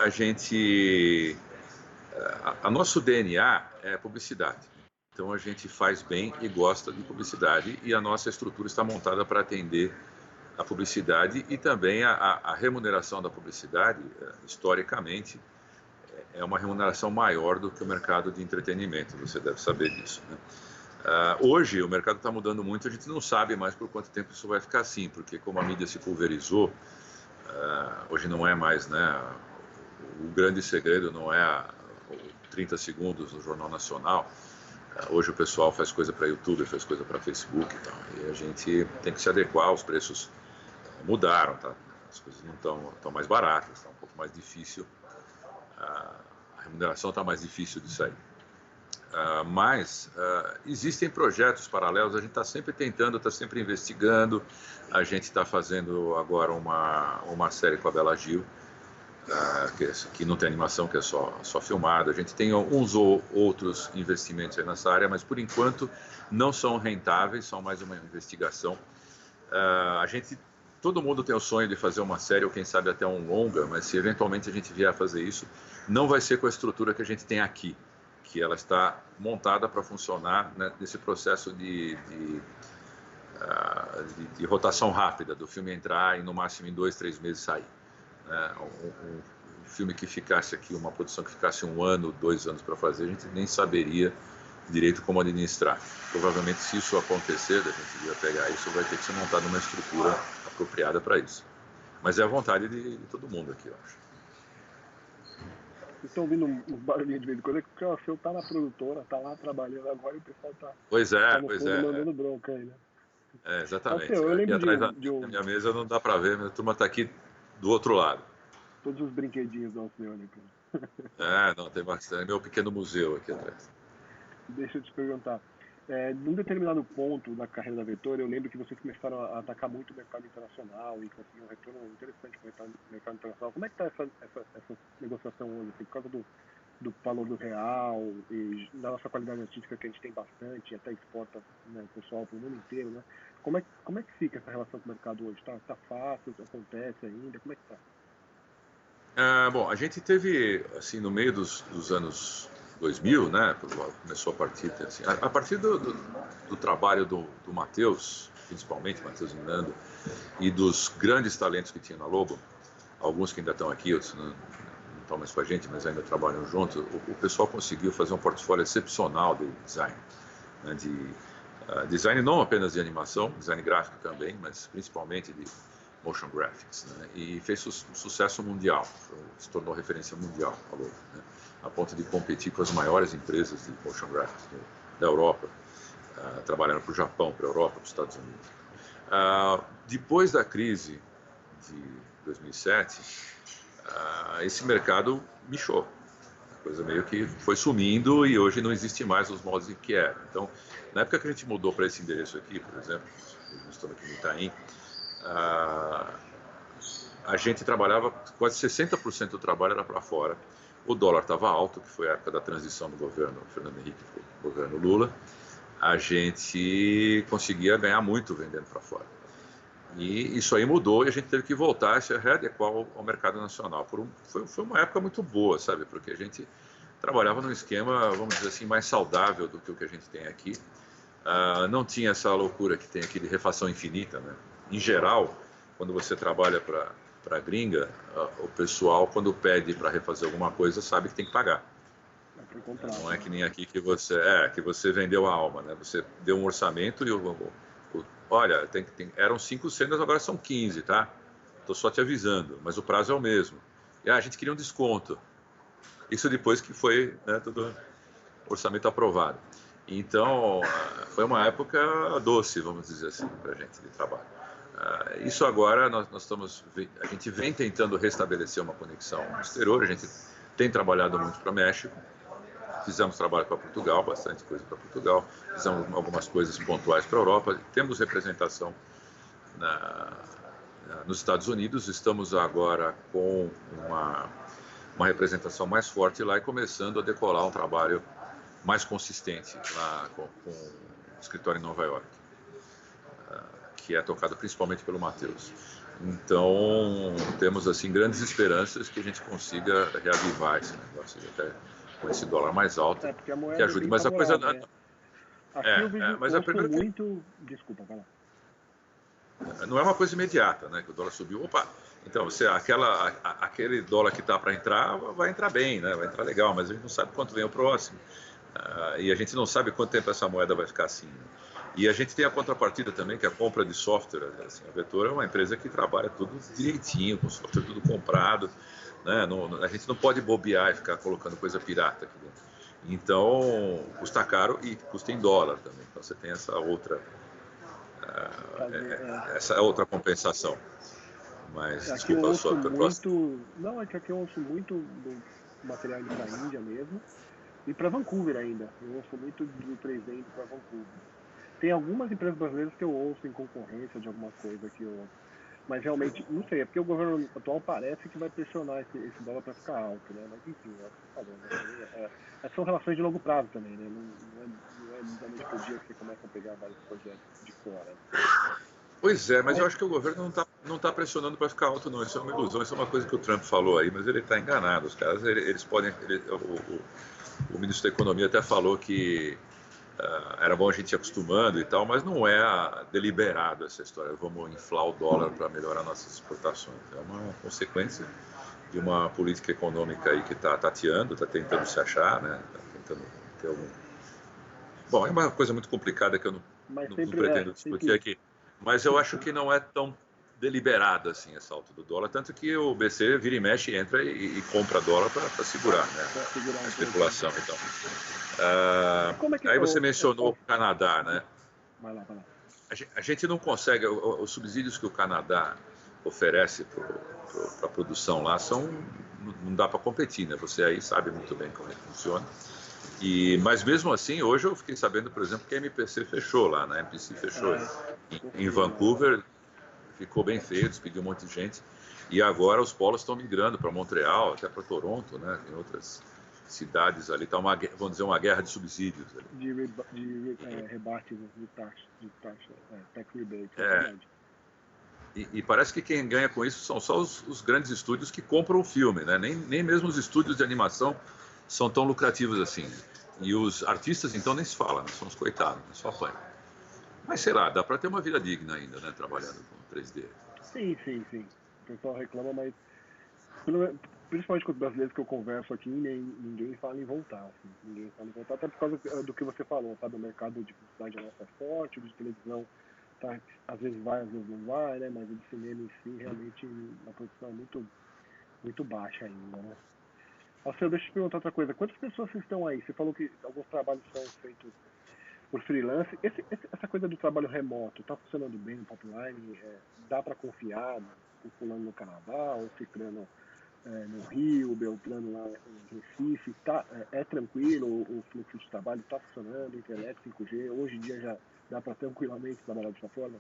A nosso DNA é publicidade. Então a gente faz bem e gosta de publicidade e a nossa estrutura está montada para atender a publicidade e também a remuneração da publicidade, historicamente, é uma remuneração maior do que o mercado de entretenimento, você deve saber disso, né? Hoje o mercado está mudando muito, a gente não sabe mais por quanto tempo isso vai ficar assim, porque como a mídia se pulverizou, hoje não é mais, né, o grande segredo não é 30 segundos no Jornal Nacional. Hoje o pessoal faz coisa para YouTube, faz coisa para Facebook e tal, e a gente tem que se adequar, os preços mudaram, tá? As coisas não estão mais baratas, está um pouco mais difícil, a remuneração está mais difícil de sair. Mas existem projetos paralelos, a gente está sempre tentando, está sempre investigando. A gente está fazendo agora uma série com a Bela Gil, que não tem animação, que é só filmado. A gente tem uns ou outros investimentos aí nessa área, mas por enquanto não são rentáveis, são mais uma investigação. Todo mundo tem o sonho de fazer uma série ou quem sabe até um longa, mas se eventualmente a gente vier a fazer isso, não vai ser com a estrutura que a gente tem aqui, que ela está montada para funcionar, né, nesse processo de rotação rápida, do filme entrar e no máximo em 2, 3 meses sair. Um filme que ficasse aqui, uma produção que ficasse 1 ano, 2 anos para fazer, a gente nem saberia direito como administrar. Provavelmente, se isso acontecer, a gente ia pegar isso, vai ter que ser montada uma estrutura apropriada para isso. Mas é a vontade de todo mundo aqui, eu acho. Vocês estão ouvindo uns barulhinhos de vez em quando, porque o seu tá na produtora, tá lá trabalhando agora e o pessoal tá no fundo mandando bronca aí, né? Exatamente. Eu lembro aqui atrás da minha mesa não dá para ver, mas a turma está aqui do outro lado. Todos os brinquedinhos do Alceu, né? Não, tem bastante. É meu pequeno museu aqui atrás. Deixa eu te perguntar. Num determinado ponto da carreira da Vetor, eu lembro que vocês começaram a atacar muito o mercado internacional e conseguiram um retorno interessante para o mercado internacional. Como é que está essa negociação hoje? Assim, por causa do valor do real e da nossa qualidade artística, que a gente tem bastante, e até exporta, né, pessoal para o mundo inteiro, né? Como é que fica essa relação com o mercado hoje? Tá fácil? Acontece ainda? Como é que tá? Bom, a gente teve, assim, no meio dos anos 2000, né, começou a partir, assim, a partir do trabalho do Matheus, principalmente Matheus Miranda, e dos grandes talentos que tinha na Lobo, alguns que ainda estão aqui, outros não estão mais com a gente, mas ainda trabalham juntos, o pessoal conseguiu fazer um portfólio excepcional de design, né, design não apenas de animação, design gráfico também, mas principalmente de motion graphics, né? E fez sucesso mundial, se tornou referência mundial, falou, né? a ponto de competir com as maiores empresas de motion graphics da Europa, trabalhando para o Japão, para a Europa, para os Estados Unidos. Depois da crise de 2007, esse mercado bichou. A coisa meio que foi sumindo e hoje não existe mais os moldes em que era. Então, na época que a gente mudou para esse endereço aqui, por exemplo, nós estamos aqui no Itaim, a gente trabalhava, quase 60% do trabalho era para fora. O dólar estava alto, que foi a época da transição do governo Fernando Henrique para o governo Lula. A gente conseguia ganhar muito vendendo para fora. E isso aí mudou e a gente teve que voltar a se readequar ao mercado nacional. Foi uma época muito boa, sabe? Porque a gente trabalhava num esquema, vamos dizer assim, mais saudável do que o que a gente tem aqui. Não tinha essa loucura que tem aqui de refação infinita, né? Em geral, quando você trabalha para a gringa, o pessoal, quando pede para refazer alguma coisa, sabe que tem que pagar. Não é que nem aqui que você vendeu a alma, né? Você deu um orçamento e olha, eram 5 cenas, agora são 15, tá? Estou só te avisando, mas o prazo é o mesmo. E a gente queria um desconto. Isso depois que foi, né, todo orçamento aprovado. Então, foi uma época doce, vamos dizer assim, para a gente de trabalho. Isso agora, a gente vem tentando restabelecer uma conexão no exterior, a gente tem trabalhado muito para o México, fizemos trabalho para Portugal, bastante coisa para Portugal, fizemos algumas coisas pontuais para a Europa, temos representação nos Estados Unidos, estamos agora com uma representação mais forte lá e começando a decolar um trabalho mais consistente lá com o escritório em Nova York, que é tocado principalmente pelo Matheus. Então, temos assim grandes esperanças que a gente consiga reavivar esse negócio, até com esse dólar mais alto, que ajude. Mas a coisa... Né? Aqui eu vejo, mas a primeira muito... Desculpa, vai lá. Não é uma coisa imediata, né? Que o dólar subiu, opa, então aquele dólar que está para entrar, vai entrar bem, né? Vai entrar legal, mas a gente não sabe quanto vem o próximo. E a gente não sabe quanto tempo essa moeda vai ficar assim. Né? E a gente tem a contrapartida também, que é a compra de software. Assim, a Vetor é uma empresa que trabalha tudo direitinho, com software tudo comprado. Né? A gente não pode bobear e ficar colocando coisa pirata aqui dentro. Então, custa caro e custa em dólar também. Então, você tem essa outra compensação. Mas, aqui desculpa, eu ouço muito... Não, é que aqui eu ouço muito do material para a Índia mesmo. E para Vancouver ainda. Eu ouço muito do 3D indo para Vancouver. Tem algumas empresas brasileiras que eu ouço em concorrência de alguma coisa que eu... Mas realmente, não sei, é porque o governo atual parece que vai pressionar esse dólar para ficar alto, né? Mas enfim, é o que você falou, né? São relações de longo prazo também, né? Não é da noite pro dia que você começa a pegar vários projetos de fora. Pois é, mas eu acho que o governo não tá pressionando para ficar alto, não. Isso é uma ilusão, isso é uma coisa que o Trump falou aí, mas ele está enganado. Os caras, eles podem... O ministro da Economia até falou que era bom a gente ir acostumando e tal, mas não é deliberado essa história. Vamos inflar o dólar para melhorar nossas exportações. É uma consequência de uma política econômica aí que está tateando, está tentando se achar, né? Tá tentando ter algum... Bom, é uma coisa muito complicada que eu não pretendo discutir aqui. Mas eu acho que não é tão deliberado assim esse alto do dólar, tanto que o BC vira e mexe, entra e compra dólar para segurar, né? A especulação. Então. Aí você mencionou o Canadá, né? Vai lá. A gente não consegue, os subsídios que o Canadá oferece para a produção lá não dá para competir, né? Você aí sabe muito bem como é que funciona. Mas mesmo assim, hoje eu fiquei sabendo, por exemplo, que a MPC fechou lá, né? A MPC fechou em Vancouver, ficou bem feio, despediu um monte de gente. E agora os polos estão migrando para Montreal, até para Toronto, né? Tem outras cidades ali, está vamos dizer, uma guerra de subsídios. Ali. De rebates de taxa, tax rebate, é verdade. E parece que quem ganha com isso são só os grandes estúdios que compram o filme, né? Nem mesmo os estúdios de animação são tão lucrativos assim. E os artistas, então, nem se fala, né? São os coitados, né? Só apanham. Mas sei lá, dá para ter uma vida digna ainda, né? Trabalhando com 3D. Sim. O pessoal reclama, mas principalmente com os brasileiros que eu converso aqui, ninguém fala em voltar. Assim. Ninguém fala em voltar, até por causa do que você falou, sabe? O mercado de publicidade nossa é forte, o de televisão tá, às vezes vai, às vezes não vai, né? Mas o de cinema em si, realmente, a produção é muito baixa ainda, né? Alceu, deixa eu te perguntar outra coisa. Quantas pessoas estão aí? Você falou que alguns trabalhos são feitos por freelance. Essa coisa do trabalho remoto está funcionando bem no Pipeline? Dá para confiar no fulano no Canadá, ou Cicrano no Rio, Beltrano lá em Recife? É tranquilo? O fluxo de trabalho está funcionando? Internet 5G? Hoje em dia já dá para tranquilamente trabalhar dessa forma?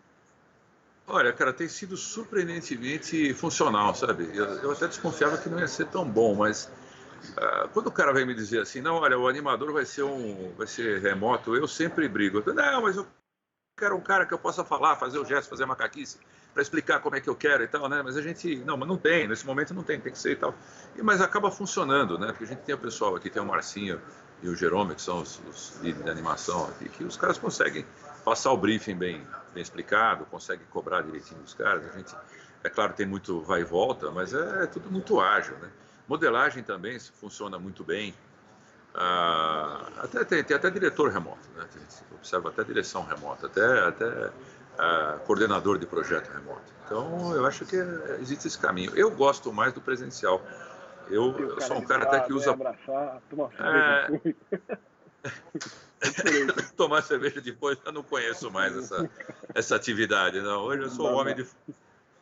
Olha, cara, tem sido surpreendentemente funcional, sabe? Eu até desconfiava que não ia ser tão bom, mas quando o cara vem me dizer assim, não, olha, o animador vai ser remoto, eu sempre brigo. Não, mas eu quero um cara que eu possa falar, fazer o gesto, fazer a macaquice, para explicar como é que eu quero e tal, né? Mas a gente, não, mas não tem, nesse momento não tem, tem que ser e tal. Mas acaba funcionando, né? Porque a gente tem o pessoal aqui, tem o Marcinho e o Jerome, que são os líderes de animação aqui, que os caras conseguem passar o briefing bem explicado, conseguem cobrar direitinho dos caras. A gente, é claro, tem muito vai e volta, mas é tudo muito ágil, né? Modelagem também funciona muito bem. Tem até diretor remoto, né? Observa até direção remota, até coordenador de projeto remoto. Então, eu acho que existe esse caminho. Eu gosto mais do presencial. Tem o Eu cara sou um ali do cara até que lado, usa abraçar, tomar uma cerveja é, depois. É diferente. tomar cerveja depois. Eu não conheço mais essa atividade, não. Hoje eu Não sou dá, um homem não. de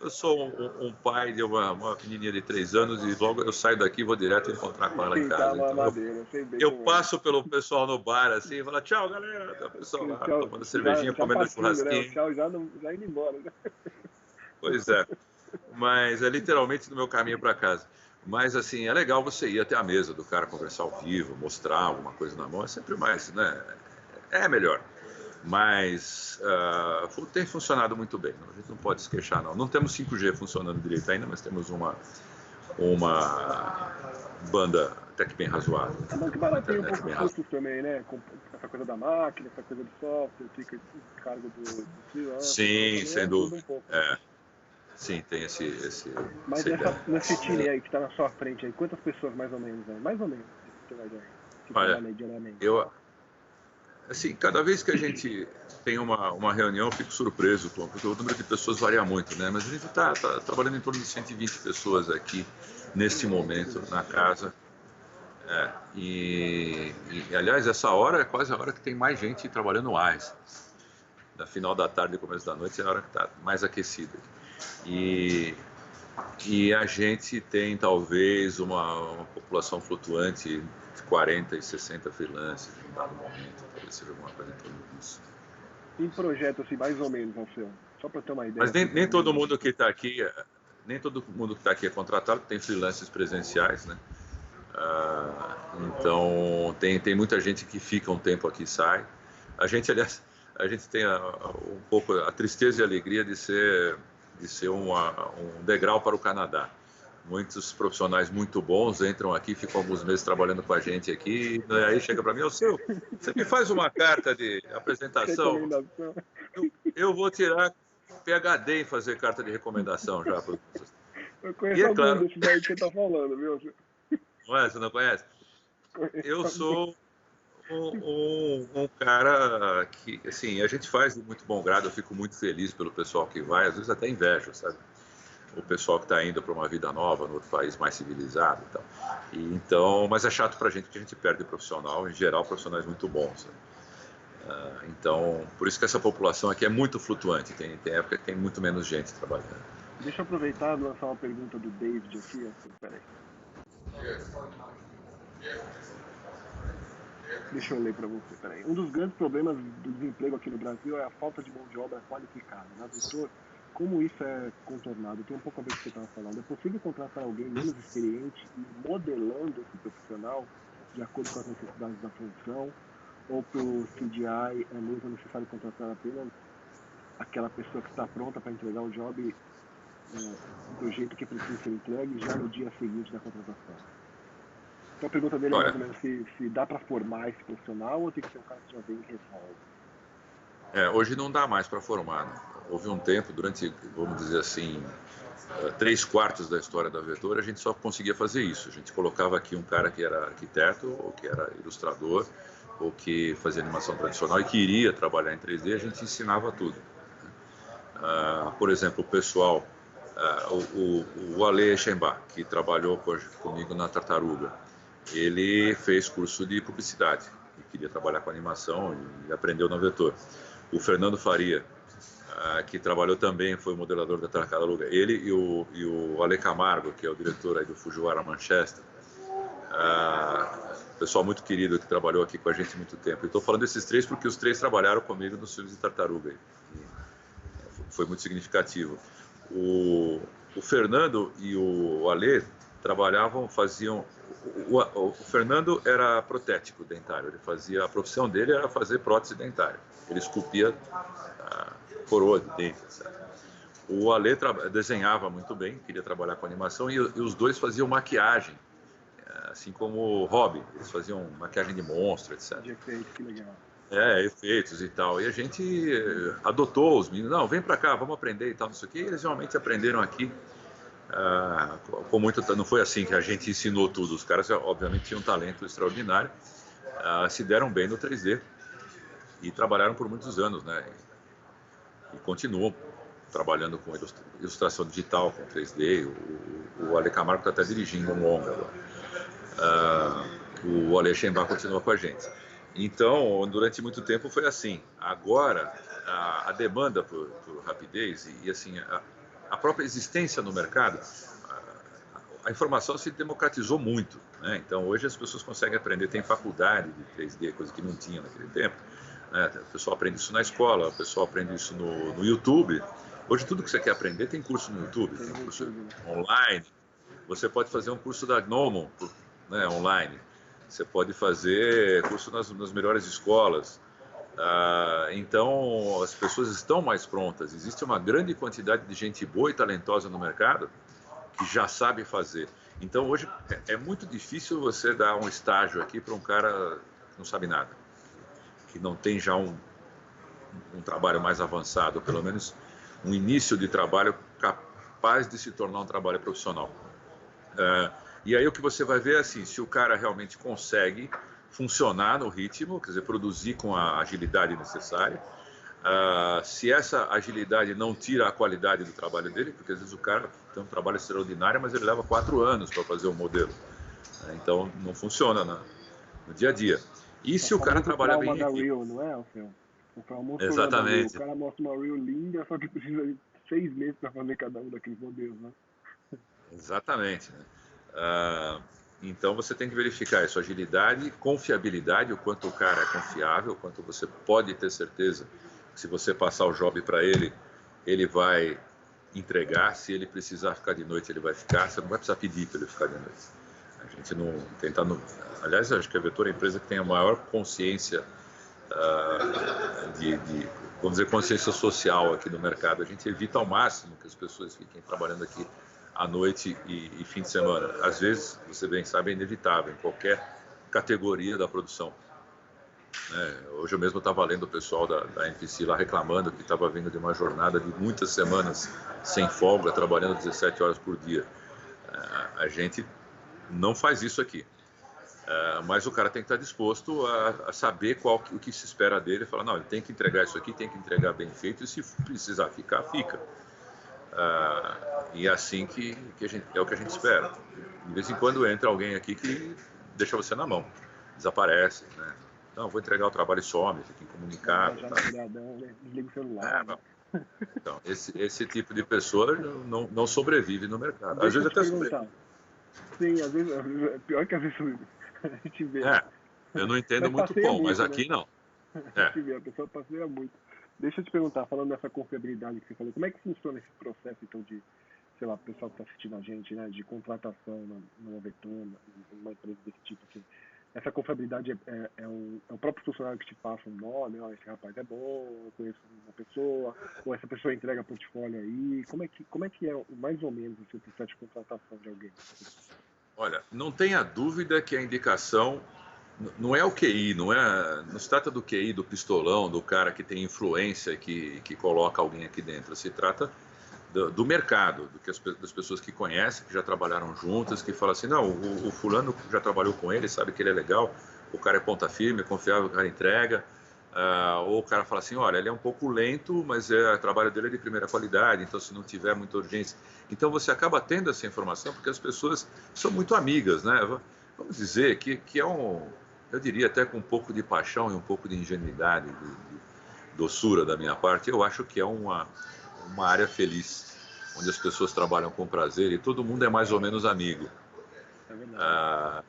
Eu sou um pai de uma menininha de 3 anos e logo eu saio daqui e vou direto encontrar com ela em Sentar casa. numa Então madeira, eu sei bem eu como é. passo pelo pessoal no bar assim e falo, tchau galera, tem o pessoal lá Tchau, tomando cervejinha, já comendo partindo, né? O churrasquinho. tchau já, já indo embora. Né? Pois é, mas é literalmente no meu caminho para casa. Mas assim, é legal você ir até a mesa do cara, conversar ao vivo, mostrar alguma coisa na mão, é sempre mais, né? É melhor. Mas tem funcionado muito bem, a gente não pode se queixar não. Não temos 5G funcionando direito ainda, mas temos uma banda até que bem razoável, Mas que uma barateia um internet pouco bem os razoável. custos também, né? Com essa coisa da máquina, essa coisa do software, fica em cargo do freelancer, então Sim, também sem ajuda dúvida. um pouco. Sim, tem Mas essa ideia. nesse time aí que está na sua frente aí, quantas pessoas mais ou menos aí? Mais ou menos, pra você ter uma ideia, que Olha, trabalha aí diariamente. eu, assim, cada vez que a gente tem uma reunião, eu fico surpreso, porque o número de pessoas varia muito, né? Mas a gente está trabalhando em torno de 120 pessoas aqui, neste momento, na casa. Aliás, essa hora é quase a hora que tem mais gente trabalhando mais. Na final da tarde e começo da noite é a hora que está mais aquecida. E, e a gente tem talvez uma população flutuante de 40 e 60 freelancers em um dado momento, talvez seja alguma coisa em torno disso. Em projeto, assim, mais ou menos, Alceu, só para ter uma ideia, Mas assim, nem todo tamanho. mundo que está aqui, nem todo mundo que está aqui é contratado, tem freelancers presenciais, né? Então tem muita gente que fica um tempo aqui e sai. Aliás, a gente tem um pouco a tristeza e a alegria de ser um degrau para o Canadá. Muitos profissionais muito bons entram aqui, ficam alguns meses trabalhando com a gente aqui, e aí chega para mim, você me faz uma carta de apresentação? Recomendação. Eu vou tirar PhD em fazer carta de recomendação já. Eu E conheço é algum claro, desses aí que você tá falando, viu? não é? Você não conhece? Conheço Eu algum. sou um cara que, assim, a gente faz de muito bom grado, eu fico muito feliz pelo pessoal que vai, às vezes até invejo, sabe? O pessoal que está indo para uma vida nova, no outro país mais civilizado e tal. Então, mas é chato para a gente porque a gente perde profissional, em geral, profissionais muito bons. Sabe? Então, por isso que essa população aqui é muito flutuante, tem época que tem muito menos gente trabalhando. Deixa eu aproveitar e lançar uma pergunta do David aqui. Assim, peraí. Deixa eu ler para você, peraí. Um dos grandes problemas do desemprego aqui no Brasil é a falta de mão de obra qualificada. Na Vetor, como isso é contornado? Tem um pouco a ver com o que você estava falando. É possível contratar alguém menos experiente e modelando esse profissional de acordo com as necessidades da função? Ou para o CDI é mesmo necessário contratar apenas aquela pessoa que está pronta para entregar o job do jeito que precisa ser entregue já no dia seguinte da contratação? Então a pergunta dele é mais Olha, ou menos se dá para formar esse profissional ou tem que ser um cara que já vem e resolve. hoje não dá mais para formar. Né? Houve um tempo, durante, vamos dizer assim, 3/4 da história da Vetor, a gente só conseguia fazer isso. A gente colocava aqui um cara que era arquiteto, ou que era ilustrador, ou que fazia animação tradicional e queria trabalhar em 3D, a gente ensinava tudo. Por exemplo, o pessoal, o Ale Echenbach, que trabalhou comigo na Tartaruga, ele fez curso de publicidade e queria trabalhar com animação e aprendeu na Vetor. O Fernando Faria, que trabalhou também, foi o modelador da Tartaruga, ele e o Ale Camargo, que é o diretor aí do Fujiwara Manchester, pessoal muito querido que trabalhou aqui com a gente há muito tempo. Estou falando desses três porque os três trabalharam comigo nos filmes de Tartaruga. Foi muito significativo. O Fernando e o Ale faziam... O Fernando era protético dentário, a profissão dele era fazer prótese dentária. Ele esculpia coroa de dente, etc. O Ale desenhava muito bem, queria trabalhar com animação, e os dois faziam maquiagem, assim como o hobby. Eles faziam maquiagem de monstro, etc. De efeitos, que legal. Efeitos e tal. E a gente adotou os meninos. Não, vem pra cá, vamos aprender e tal, não sei o quê. E eles realmente aprenderam aqui. Com muito, não foi assim que a gente ensinou tudo. Os caras, obviamente, tinham um talento extraordinário. Se deram bem no 3D. E trabalharam por muitos anos, né? E continuam trabalhando com ilustração digital, com 3D. O Ale Camargo está até dirigindo um longa agora. O Ale Chembar continua com a gente. Então, durante muito tempo foi assim. Agora, a demanda por rapidez e assim, a própria existência no mercado, a informação se democratizou muito, né? Então, hoje as pessoas conseguem aprender, tem faculdade de 3D, coisa que não tinha naquele tempo. O pessoal aprende isso na escola, o pessoal aprende isso no YouTube. Hoje tudo que você quer aprender tem curso no YouTube, tem curso online. Você pode fazer um curso da Gnomon, né, online. Você pode fazer curso nas melhores escolas. Então as pessoas estão mais prontas. Existe uma grande quantidade de gente boa e talentosa no mercado que já sabe fazer. Então hoje é muito difícil você dar um estágio aqui para um cara que não sabe nada, que não tem já um trabalho mais avançado, pelo menos um início de trabalho capaz de se tornar um trabalho profissional. E aí o que você vai ver é assim, se o cara realmente consegue funcionar no ritmo, quer dizer, produzir com a agilidade necessária, se essa agilidade não tira a qualidade do trabalho dele, porque às vezes o cara tem um trabalho extraordinário, mas ele leva 4 anos para fazer um modelo. Então não funciona no dia a dia. E se o cara trabalha bem em equipe? Reel, não é, Alfredo? O famoso Exatamente. O cara mostra uma Reel linda, só que precisa de 6 meses para fazer cada um daqueles modelos, né? Exatamente. Né? Então você tem que verificar isso, agilidade, confiabilidade, o quanto o cara é confiável, o quanto você pode ter certeza que se você passar o job para ele, ele vai entregar. Se ele precisar ficar de noite, ele vai ficar. Você não vai precisar pedir para ele ficar de noite. A gente não tentar... Aliás, acho que a Vetor é a empresa que tem a maior consciência vamos dizer, consciência social aqui no mercado. A gente evita ao máximo que as pessoas fiquem trabalhando aqui à noite e fim de semana. Às vezes, você bem sabe, é inevitável em qualquer categoria da produção. Hoje eu mesmo estava lendo o pessoal da NPC lá reclamando que estava vindo de uma jornada de muitas semanas sem folga, trabalhando 17 horas por dia. A gente não faz isso aqui. Mas o cara tem que estar disposto a saber o que se espera dele. Falar, não, ele tem que entregar isso aqui, tem que entregar bem feito, e se precisar ficar, fica. E é assim que é o que a gente espera. De vez em quando entra alguém aqui que deixa você na mão, desaparece, né? Não, vou entregar o trabalho e some, fica incomunicado. Desliga o celular. Então, esse tipo de pessoa não sobrevive no mercado. Às vezes até sobrevive. Sim, às vezes, pior que às vezes a gente vê. Eu não entendo muito como, mas aqui não. A gente vê, a pessoa passeia muito. Deixa eu te perguntar, falando dessa confiabilidade que você falou, como é que funciona esse processo, então, de, sei lá, o pessoal que está assistindo a gente, né, de contratação numa Vetor, numa empresa desse tipo, assim, essa confiabilidade é o próprio funcionário que te passa um nome, esse rapaz é bom, eu conheço uma pessoa, ou essa pessoa entrega portfólio aí, como é que é mais ou menos o seu processo de contratação de alguém? Olha, não tenha dúvida que a indicação não é o QI, não se trata do QI, do pistolão, do cara que tem influência, que coloca alguém aqui dentro. Se trata do mercado, das pessoas que conhecem, que já trabalharam juntas, que falam assim, não, o fulano já trabalhou com ele, sabe que ele é legal, o cara é ponta firme, é confiável, o cara entrega. Ou o cara fala assim, olha, ele é um pouco lento, mas o trabalho dele é de primeira qualidade, então se não tiver muita urgência... Então você acaba tendo essa informação porque as pessoas são muito amigas, né? vamos dizer que é eu diria até com um pouco de paixão e um pouco de ingenuidade, de doçura da minha parte, eu acho que é uma área feliz, onde as pessoas trabalham com prazer e todo mundo é mais ou menos amigo. É verdade.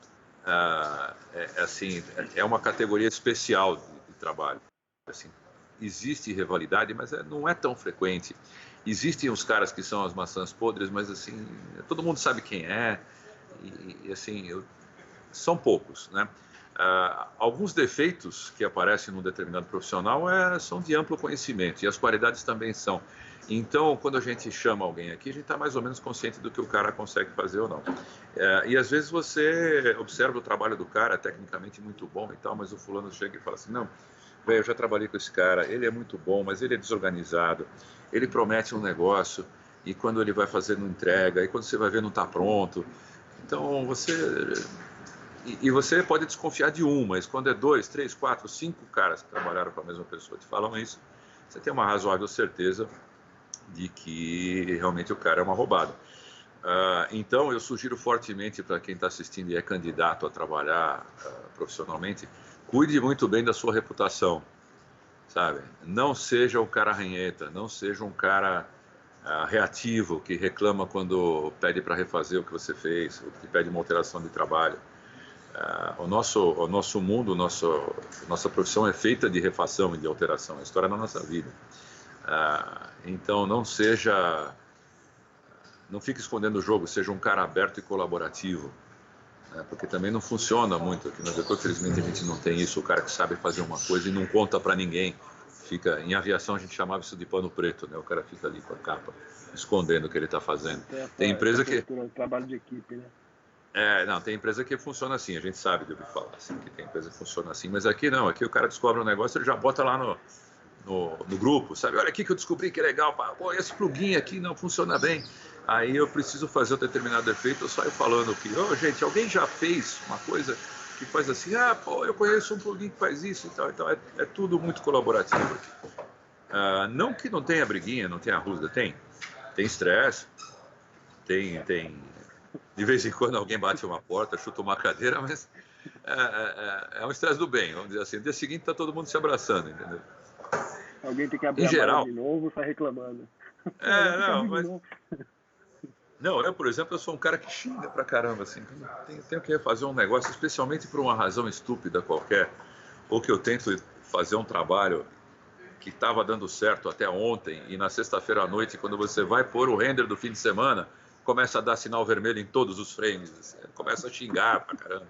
Assim, é uma categoria especial de trabalho. Assim, existe rivalidade, mas não é tão frequente. Existem os caras que são as maçãs podres, mas assim, todo mundo sabe quem é. E assim, são poucos, né? Alguns defeitos que aparecem num determinado profissional são de amplo conhecimento, e as qualidades também são. Então, quando a gente chama alguém aqui, a gente está mais ou menos consciente do que o cara consegue fazer ou não. E às vezes você observa o trabalho do cara, tecnicamente muito bom e tal, mas o fulano chega e fala assim, não, velho, eu já trabalhei com esse cara, ele é muito bom, mas ele é desorganizado, ele promete um negócio, e quando ele vai fazer não entrega, e quando você vai ver não está pronto. Então, E você pode desconfiar de um, mas quando é 2, 3, 4, 5 caras que trabalharam com a mesma pessoa te falam isso, você tem uma razoável certeza de que realmente o cara é uma roubada. Então, eu sugiro fortemente para quem está assistindo e é candidato a trabalhar profissionalmente, cuide muito bem da sua reputação, sabe? Não seja um cara ranheta, não seja um cara reativo, que reclama quando pede para refazer o que você fez, ou que pede uma alteração de trabalho. O nosso mundo, nossa profissão é feita de refação e de alteração, a história da nossa vida. Então, não fique escondendo o jogo, seja um cara aberto e colaborativo, né? Porque também não funciona muito aqui no Vetor, infelizmente a gente não tem isso, o cara que sabe fazer uma coisa e não conta para ninguém. Em aviação a gente chamava isso de pano preto, né? O cara fica ali com a capa, escondendo o que ele está fazendo. Tem empresa que... trabalho de equipe, né? Tem empresa que funciona assim, a gente sabe de ouvir falar assim, que tem empresa que funciona assim, mas aqui não, aqui o cara descobre um negócio, ele já bota lá no grupo, sabe? Olha aqui que eu descobri que é legal, pô, esse plugin aqui não funciona bem, aí eu preciso fazer um determinado efeito, eu saio falando que, gente, alguém já fez uma coisa que faz assim, pô, eu conheço um plugin que faz isso e tal, então é tudo muito colaborativo aqui. Não que não tenha briguinha, não tenha rusga, tem estresse, tem de vez em quando alguém bate uma porta, chuta uma cadeira, mas é um estresse do bem, vamos dizer assim. No dia seguinte está todo mundo se abraçando, entendeu? Alguém tem que abrir a mala de novo e sai reclamando. Eu, por exemplo, eu sou um cara que xinga pra caramba, assim. Tenho que fazer um negócio, especialmente por uma razão estúpida qualquer, ou que eu tento fazer um trabalho que estava dando certo até ontem, e na sexta-feira à noite, quando você vai pôr o render do fim de semana, começa a dar sinal vermelho em todos os frames, assim, começa a xingar pra caramba.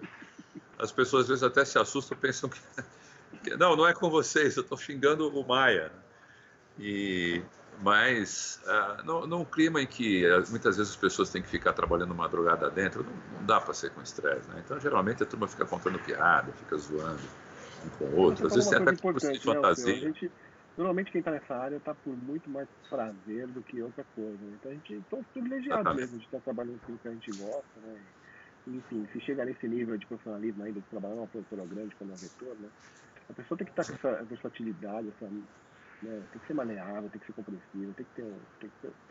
As pessoas às vezes até se assustam, pensam que não é com vocês, eu estou xingando o Maia. Mas num clima em que muitas vezes as pessoas têm que ficar trabalhando madrugada dentro, não dá para ser com estresse, né? Então geralmente a turma fica contando piada, fica zoando um com o outro, às vezes tem até concurso de fantasia. Normalmente quem está nessa área está por muito mais prazer do que outra coisa, né? Então a gente está privilegiado mesmo de estar trabalhando com o que a gente gosta, né? Enfim, se chega nesse nível de profissionalismo ainda, de trabalhar numa produtora grande como a Vetor, né? A pessoa tem que estar com essa versatilidade, né? Tem que ser maleável, tem que ser compreensível, tem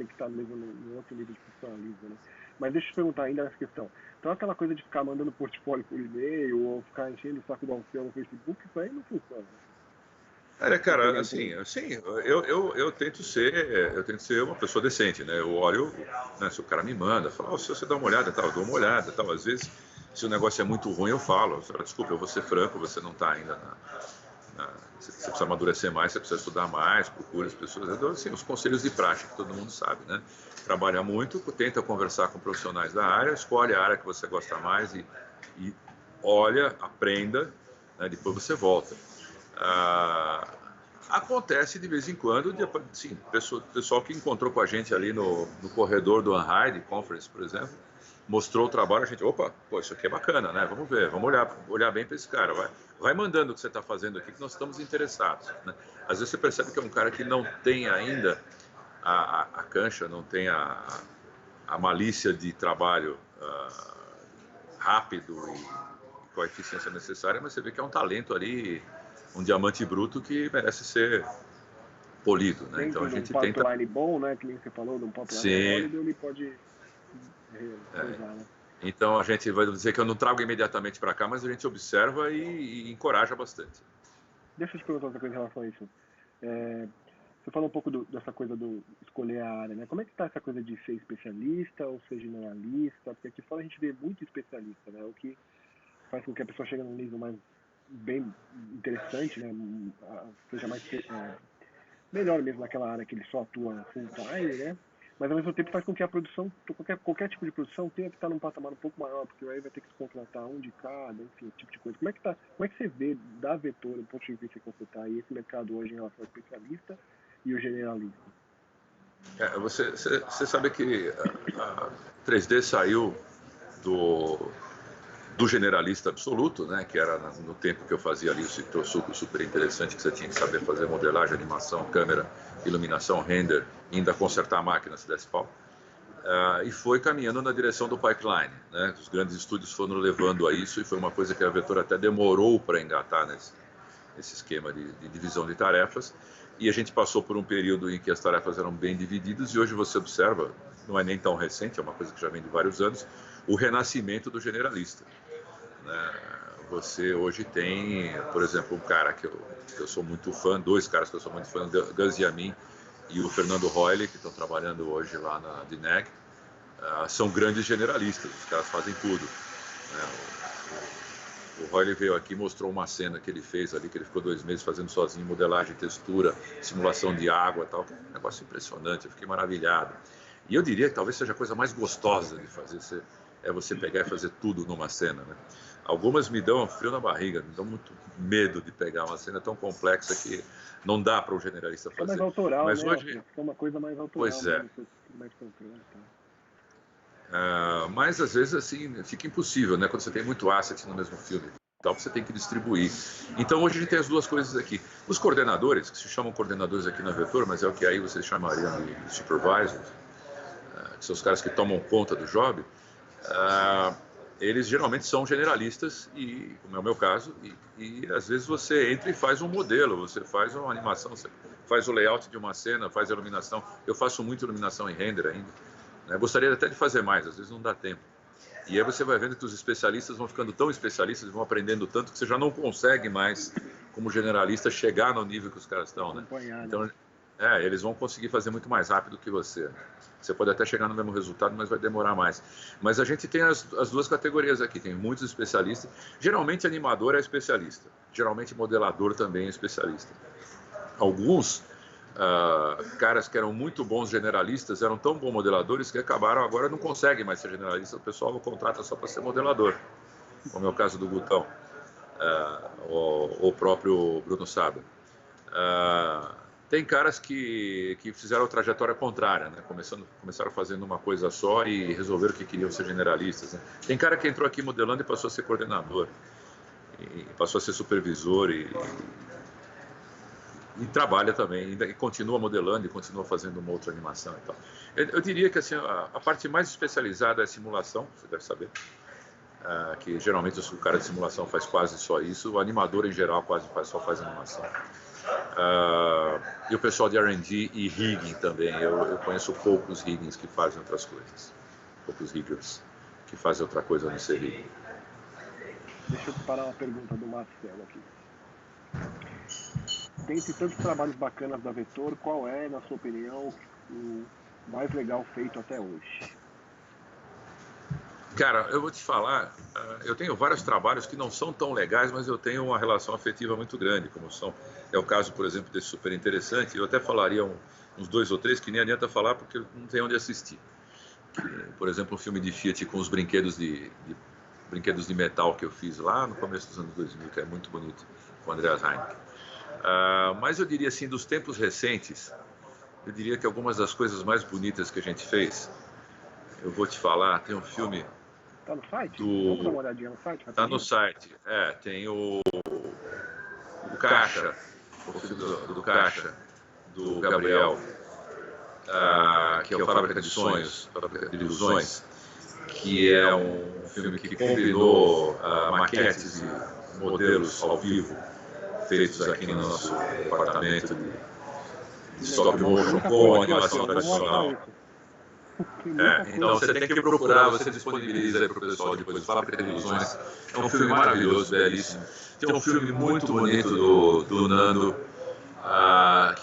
que estar mesmo em outro nível de profissionalismo, né? Mas deixa eu te perguntar ainda nessa questão. Então aquela coisa de ficar mandando portfólio por e-mail ou ficar enchendo o saco do Alceu no Facebook, isso aí não funciona, né? Cara, assim, eu tento ser uma pessoa decente, né? Eu olho, né, se o cara me manda, falo, se você dá uma olhada, tal, eu dou uma olhada, tal. Às vezes, se o negócio é muito ruim, eu falo, desculpa, eu vou ser franco, você não está ainda você precisa amadurecer mais, você precisa estudar mais, procura as pessoas. Eu dou, assim, os conselhos de prática, que todo mundo sabe, né? Trabalha muito, tenta conversar com profissionais da área, escolhe a área que você gosta mais e olha, aprenda, né? Depois você volta. Acontece de vez em quando, sim, pessoal que encontrou com a gente ali no corredor do Unhide Conference, por exemplo, mostrou o trabalho, a gente, opa, pô, isso aqui é bacana, né? Vamos ver, vamos olhar bem para esse cara, vai mandando o que você está fazendo aqui, que nós estamos interessados, né? Às vezes você percebe que é um cara que não tem ainda a cancha, não tem a malícia de trabalho rápido e com a eficiência necessária, mas você vê que é um talento ali, um diamante bruto que merece ser polido, né? Então a gente tenta... pipeline bom, né? Que nem você falou, de um pipeline sólido, ele pode usar, né? Então a gente vai dizer que eu não trago imediatamente para cá, mas a gente observa e encoraja bastante. Deixa eu te perguntar outra coisa em relação a isso. Você falou um pouco dessa coisa do escolher a área, né? Como é que está essa coisa de ser especialista ou ser generalista? Porque aqui fora a gente vê muito especialista, né? O que faz com que a pessoa chegue num nível mais bem interessante, né? Seja mais melhor mesmo naquela área que ele só atua full time, né? Mas ao mesmo tempo faz com que a produção, qualquer tipo de produção tenha que estar num patamar um pouco maior, porque aí vai ter que se contratar um de cada, enfim, esse tipo de coisa. Como é que você vê da Vetor, do ponto de vista que você está aí, esse mercado hoje em relação ao especialista e o generalista? Você sabe que a 3D saiu do generalista absoluto, né, que era no tempo que eu fazia ali o setor super interessante, que você tinha que saber fazer modelagem, animação, câmera, iluminação, render, ainda consertar a máquina se desse pau. E foi caminhando na direção do pipeline, né? Os grandes estúdios foram levando a isso e foi uma coisa que a Vetor até demorou para engatar nesse esquema de divisão de tarefas. E a gente passou por um período em que as tarefas eram bem divididas e hoje você observa, não é nem tão recente, é uma coisa que já vem de vários anos, o renascimento do generalista. Você hoje tem, por exemplo, um cara que eu sou muito fã, dois caras que eu sou muito fã, Gus Yamin e o Fernando Royle, que estão trabalhando hoje lá na DNEG, são grandes generalistas, os caras fazem tudo. O Royle veio aqui e mostrou uma cena que ele fez ali, que ele ficou 2 meses fazendo sozinho, modelagem, textura, simulação de água e tal. Um negócio impressionante, eu fiquei maravilhado. E eu diria que talvez seja a coisa mais gostosa de fazer, é você pegar e fazer tudo numa cena, né? Algumas me dão frio na barriga, me dão muito medo de pegar uma cena tão complexa que não dá para o generalista fazer. É mais autoral, mas né? Hoje... É uma coisa mais autoral. Pois é. Mais controle, mas às vezes assim fica impossível, né? Quando você tem muito asset no mesmo filme, então você tem que distribuir. Então hoje a gente tem as duas coisas aqui. Os coordenadores, que se chamam coordenadores aqui na Vetor, mas é o que aí vocês chamariam de supervisors, que são os caras que tomam conta do job, eles geralmente são generalistas, e como é o meu caso, e às vezes você entra e faz um modelo, você faz uma animação, você faz o layout de uma cena, faz a iluminação. Eu faço muito iluminação em render ainda, né? Gostaria até de fazer mais, às vezes não dá tempo. E aí você vai vendo que os especialistas vão ficando tão especialistas, vão aprendendo tanto que você já não consegue mais, como generalista, chegar no nível que os caras estão, né? Então, eles vão conseguir fazer muito mais rápido que você. Você pode até chegar no mesmo resultado, mas vai demorar mais. Mas a gente tem as duas categorias aqui. Tem muitos especialistas. Geralmente animador é especialista. Geralmente modelador também é especialista. Alguns caras que eram muito bons generalistas eram tão bons modeladores que acabaram, agora não conseguem mais ser generalista. O pessoal contrata só para ser modelador. Como é o caso do Gutão. O próprio Bruno Saba. Tem caras que fizeram a trajetória contrária, né? Começaram fazendo uma coisa só e resolveram que queriam ser generalistas, né? Tem cara que entrou aqui modelando e passou a ser coordenador, e passou a ser supervisor e trabalha também, e continua modelando e continua fazendo uma outra animação e tal. Eu diria que assim, a parte mais especializada é a simulação, você deve saber, que geralmente o cara de simulação faz quase só isso, o animador em geral só faz animação. E o pessoal de R&D e rigging também. Eu conheço poucos riggings que fazem outras coisas. Poucos riggers que fazem outra coisa a não ser rigging. Deixa eu parar uma pergunta do Marcelo aqui. Dentre tantos trabalhos bacanas da Vetor, qual é, na sua opinião, o mais legal feito até hoje? Cara, eu vou te falar, eu tenho vários trabalhos que não são tão legais, mas eu tenho uma relação afetiva muito grande, é o caso, por exemplo, desse super interessante. Eu até falaria uns 2 ou 3 que nem adianta falar porque não tem onde assistir. Por exemplo, um filme de Fiat com os brinquedos de metal que eu fiz lá no começo dos anos 2000, que é muito bonito, com o Andreas Heinck. Mas eu diria assim, dos tempos recentes, eu diria que algumas das coisas mais bonitas que a gente fez, eu vou te falar, tem um filme... Tá no site? Vamos dar uma olhadinha no site? Tá no site, tem o Caixa, o filme do Caixa, do Gabriel, que é o Fábrica de Sonhos, Fábrica de Ilusões, que é um filme que combinou maquetes e modelos ao vivo, feitos aqui no nosso departamento de stop motion com animação tradicional. Então você tem que procurar, você disponibiliza aí para o pessoal depois, Fábrica de Ilusões. É um filme maravilhoso, belíssimo. Tem um filme muito bonito do Nando,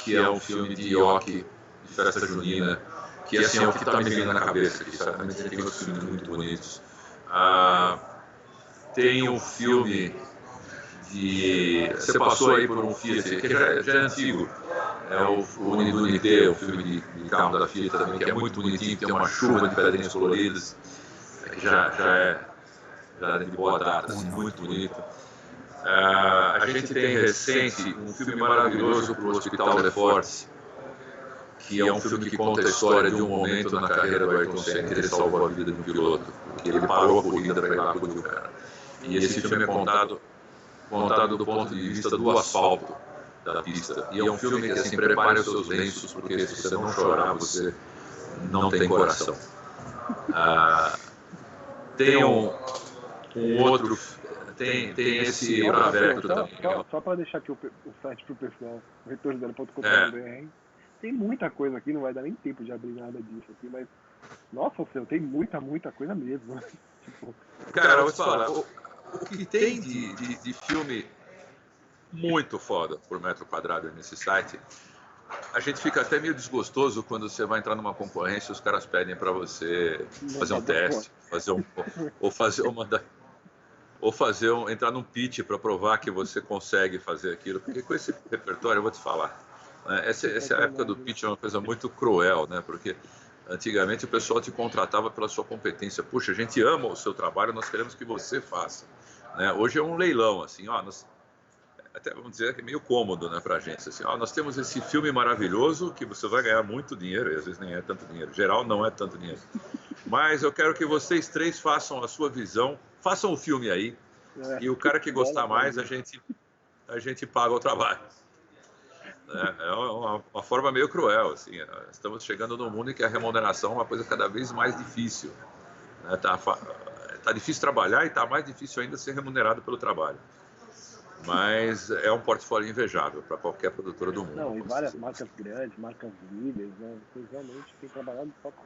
que é um filme de ioki, de festa junina, que assim, é o que está me vindo na cabeça, que certamente tem outros filmes muito bonitos. Tem um filme de... Você passou aí por um Fiat, que já é antigo, é o Unidunité, o filme de carro da Fiat também, que é muito bonitinho, tem uma chuva de pedrinhas coloridas, que já é de boa data, assim, muito bonito. A gente tem recente um filme maravilhoso para o Hospital de Force, que é um filme que conta a história de um momento na carreira do Ayrton Senna que ele salvou a vida de um piloto, porque ele parou a corrida para ir lá acudir o cara. E esse filme é contado do ponto de vista do asfalto da pista. E é um filme que, assim, prepare os seus lenços, porque se você não chorar, você não tem coração. Tem um outro... Tem esse Braveco também. Só para deixar aqui o site pro pessoal, retornodela.com.br. Tem muita coisa aqui, não vai dar nem tempo de abrir nada disso aqui, mas... Nossa, tem muita coisa mesmo. Tipo, cara, eu vou te falar, o que tem de filme muito foda por metro quadrado nesse site, a gente fica até meio desgostoso quando você vai entrar numa concorrência e os caras pedem para você fazer um teste, entrar num pitch para provar que você consegue fazer aquilo, porque com esse repertório, eu vou te falar, né, essa época do pitch é uma coisa muito cruel, né, porque antigamente o pessoal te contratava pela sua competência. Puxa, a gente ama o seu trabalho, nós queremos que você faça, né? Hoje é um leilão, assim, até vamos dizer que é meio cômodo, né, para a agência. Assim, nós temos esse filme maravilhoso que você vai ganhar muito dinheiro, e às vezes nem é tanto dinheiro. Em geral, não é tanto dinheiro. Mas eu quero que vocês três façam a sua visão, façam o filme aí, e o cara que gostar mais, a gente paga o trabalho. É uma forma meio cruel, assim. Estamos chegando num mundo em que a remuneração é uma coisa cada vez mais difícil, né? Tá difícil trabalhar e está mais difícil ainda ser remunerado pelo trabalho. Mas é um portfólio invejável para qualquer produtora do mundo. Não, e várias marcas grandes, marcas líderes, né? Vocês realmente têm trabalhado só com...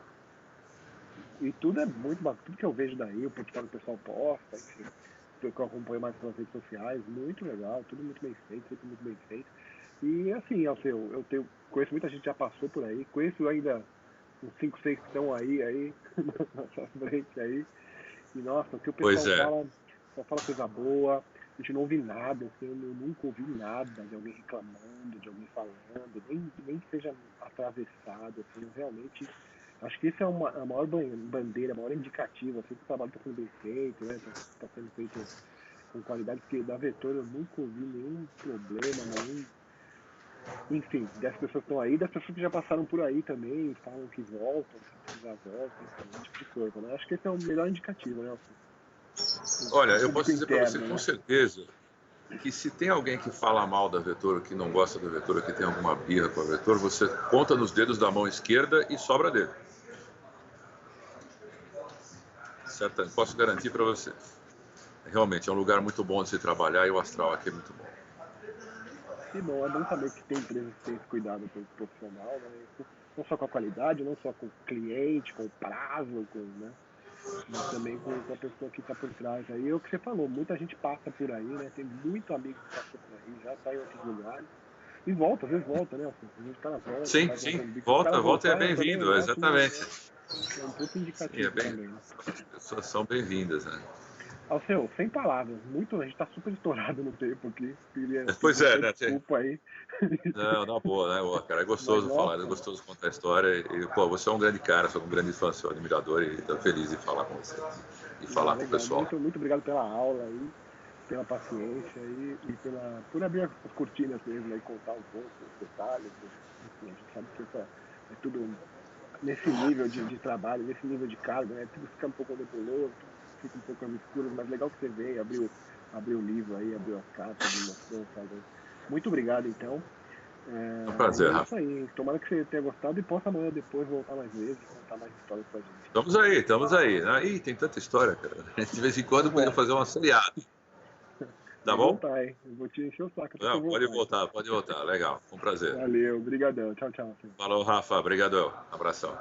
E tudo é muito bacana, tudo que eu vejo daí, o portfólio que o pessoal posta, enfim, que eu acompanho mais pelas redes sociais, muito legal, tudo muito bem feito, sempre muito bem feito. E assim, eu conheço muita gente que já passou por aí, conheço ainda uns 5, 6 que estão aí na sua frente aí. E nossa, o que o pessoal só fala coisa boa, a gente não ouve nada, assim, eu nunca ouvi nada de alguém reclamando, de alguém falando, nem que seja atravessado, assim, eu realmente acho que isso é a maior bandeira, a maior indicativa, assim, que o trabalho está sendo bem feito, né, está sendo feito com qualidade, porque da Vetor eu nunca ouvi nenhum problema, enfim, das pessoas que estão aí, das pessoas que já passaram por aí também, falam que voltam, que já voltam, esse tipo de coisa, né? Acho que esse é o melhor indicativo, né? Olha, eu posso dizer para você com certeza que se tem alguém que fala mal da Vetor, que não gosta da Vetor, que tem alguma birra com a Vetor, você conta nos dedos da mão esquerda e sobra dele. Certo? Posso garantir para você. Realmente, é um lugar muito bom de se trabalhar e o astral aqui é muito bom. Que bom, é bom saber que tem empresas que têm esse cuidado com o profissional, né? Não só com a qualidade, não só com o cliente, com o prazo, né? Mas também com a pessoa que está por trás aí. É o que você falou, muita gente passa por aí, né? Tem muito amigo que passou por aí, já está em outros lugares. E volta, às vezes volta, né? A gente tá na volta. Sim, volta é bem-vindo, exatamente. É um pouco indicativo também, né? As pessoas são bem-vindas, né? Alceu, sem palavras, a gente tá super estourado no tempo aqui. Pois é, né? Desculpa aí. Não, na boa, né, cara? É gostoso falar, é gostoso contar a história. E, pô, você é um grande cara, sou um grande fã, sou admirador e tô feliz de falar com você. E falar com o pessoal. Muito obrigado pela aula aí, pela paciência por abrir as cortinas mesmo e contar um pouco os detalhes. Enfim, a gente sabe que é tudo nesse nível de trabalho, nesse nível de cargo, né? Tudo fica um pouco nebuloso, fica um pouco escuro, mas legal que você veio, abriu o livro aí, abriu as cartas, me mostrou, sabe? Muito obrigado, então. É um prazer, Rafa. É isso aí. Tomara que você tenha gostado e possa amanhã depois voltar mais vezes e contar mais histórias pra gente. Estamos aí. Ih, tem tanta história, cara. De vez em quando podia fazer uma seriada. Tá bom? Voltar, hein? Eu vou te encher o saco. Não, pode voltar. Legal. Foi um prazer. Valeu, brigadão. Tchau. Falou, Rafa. Obrigadão. Abração.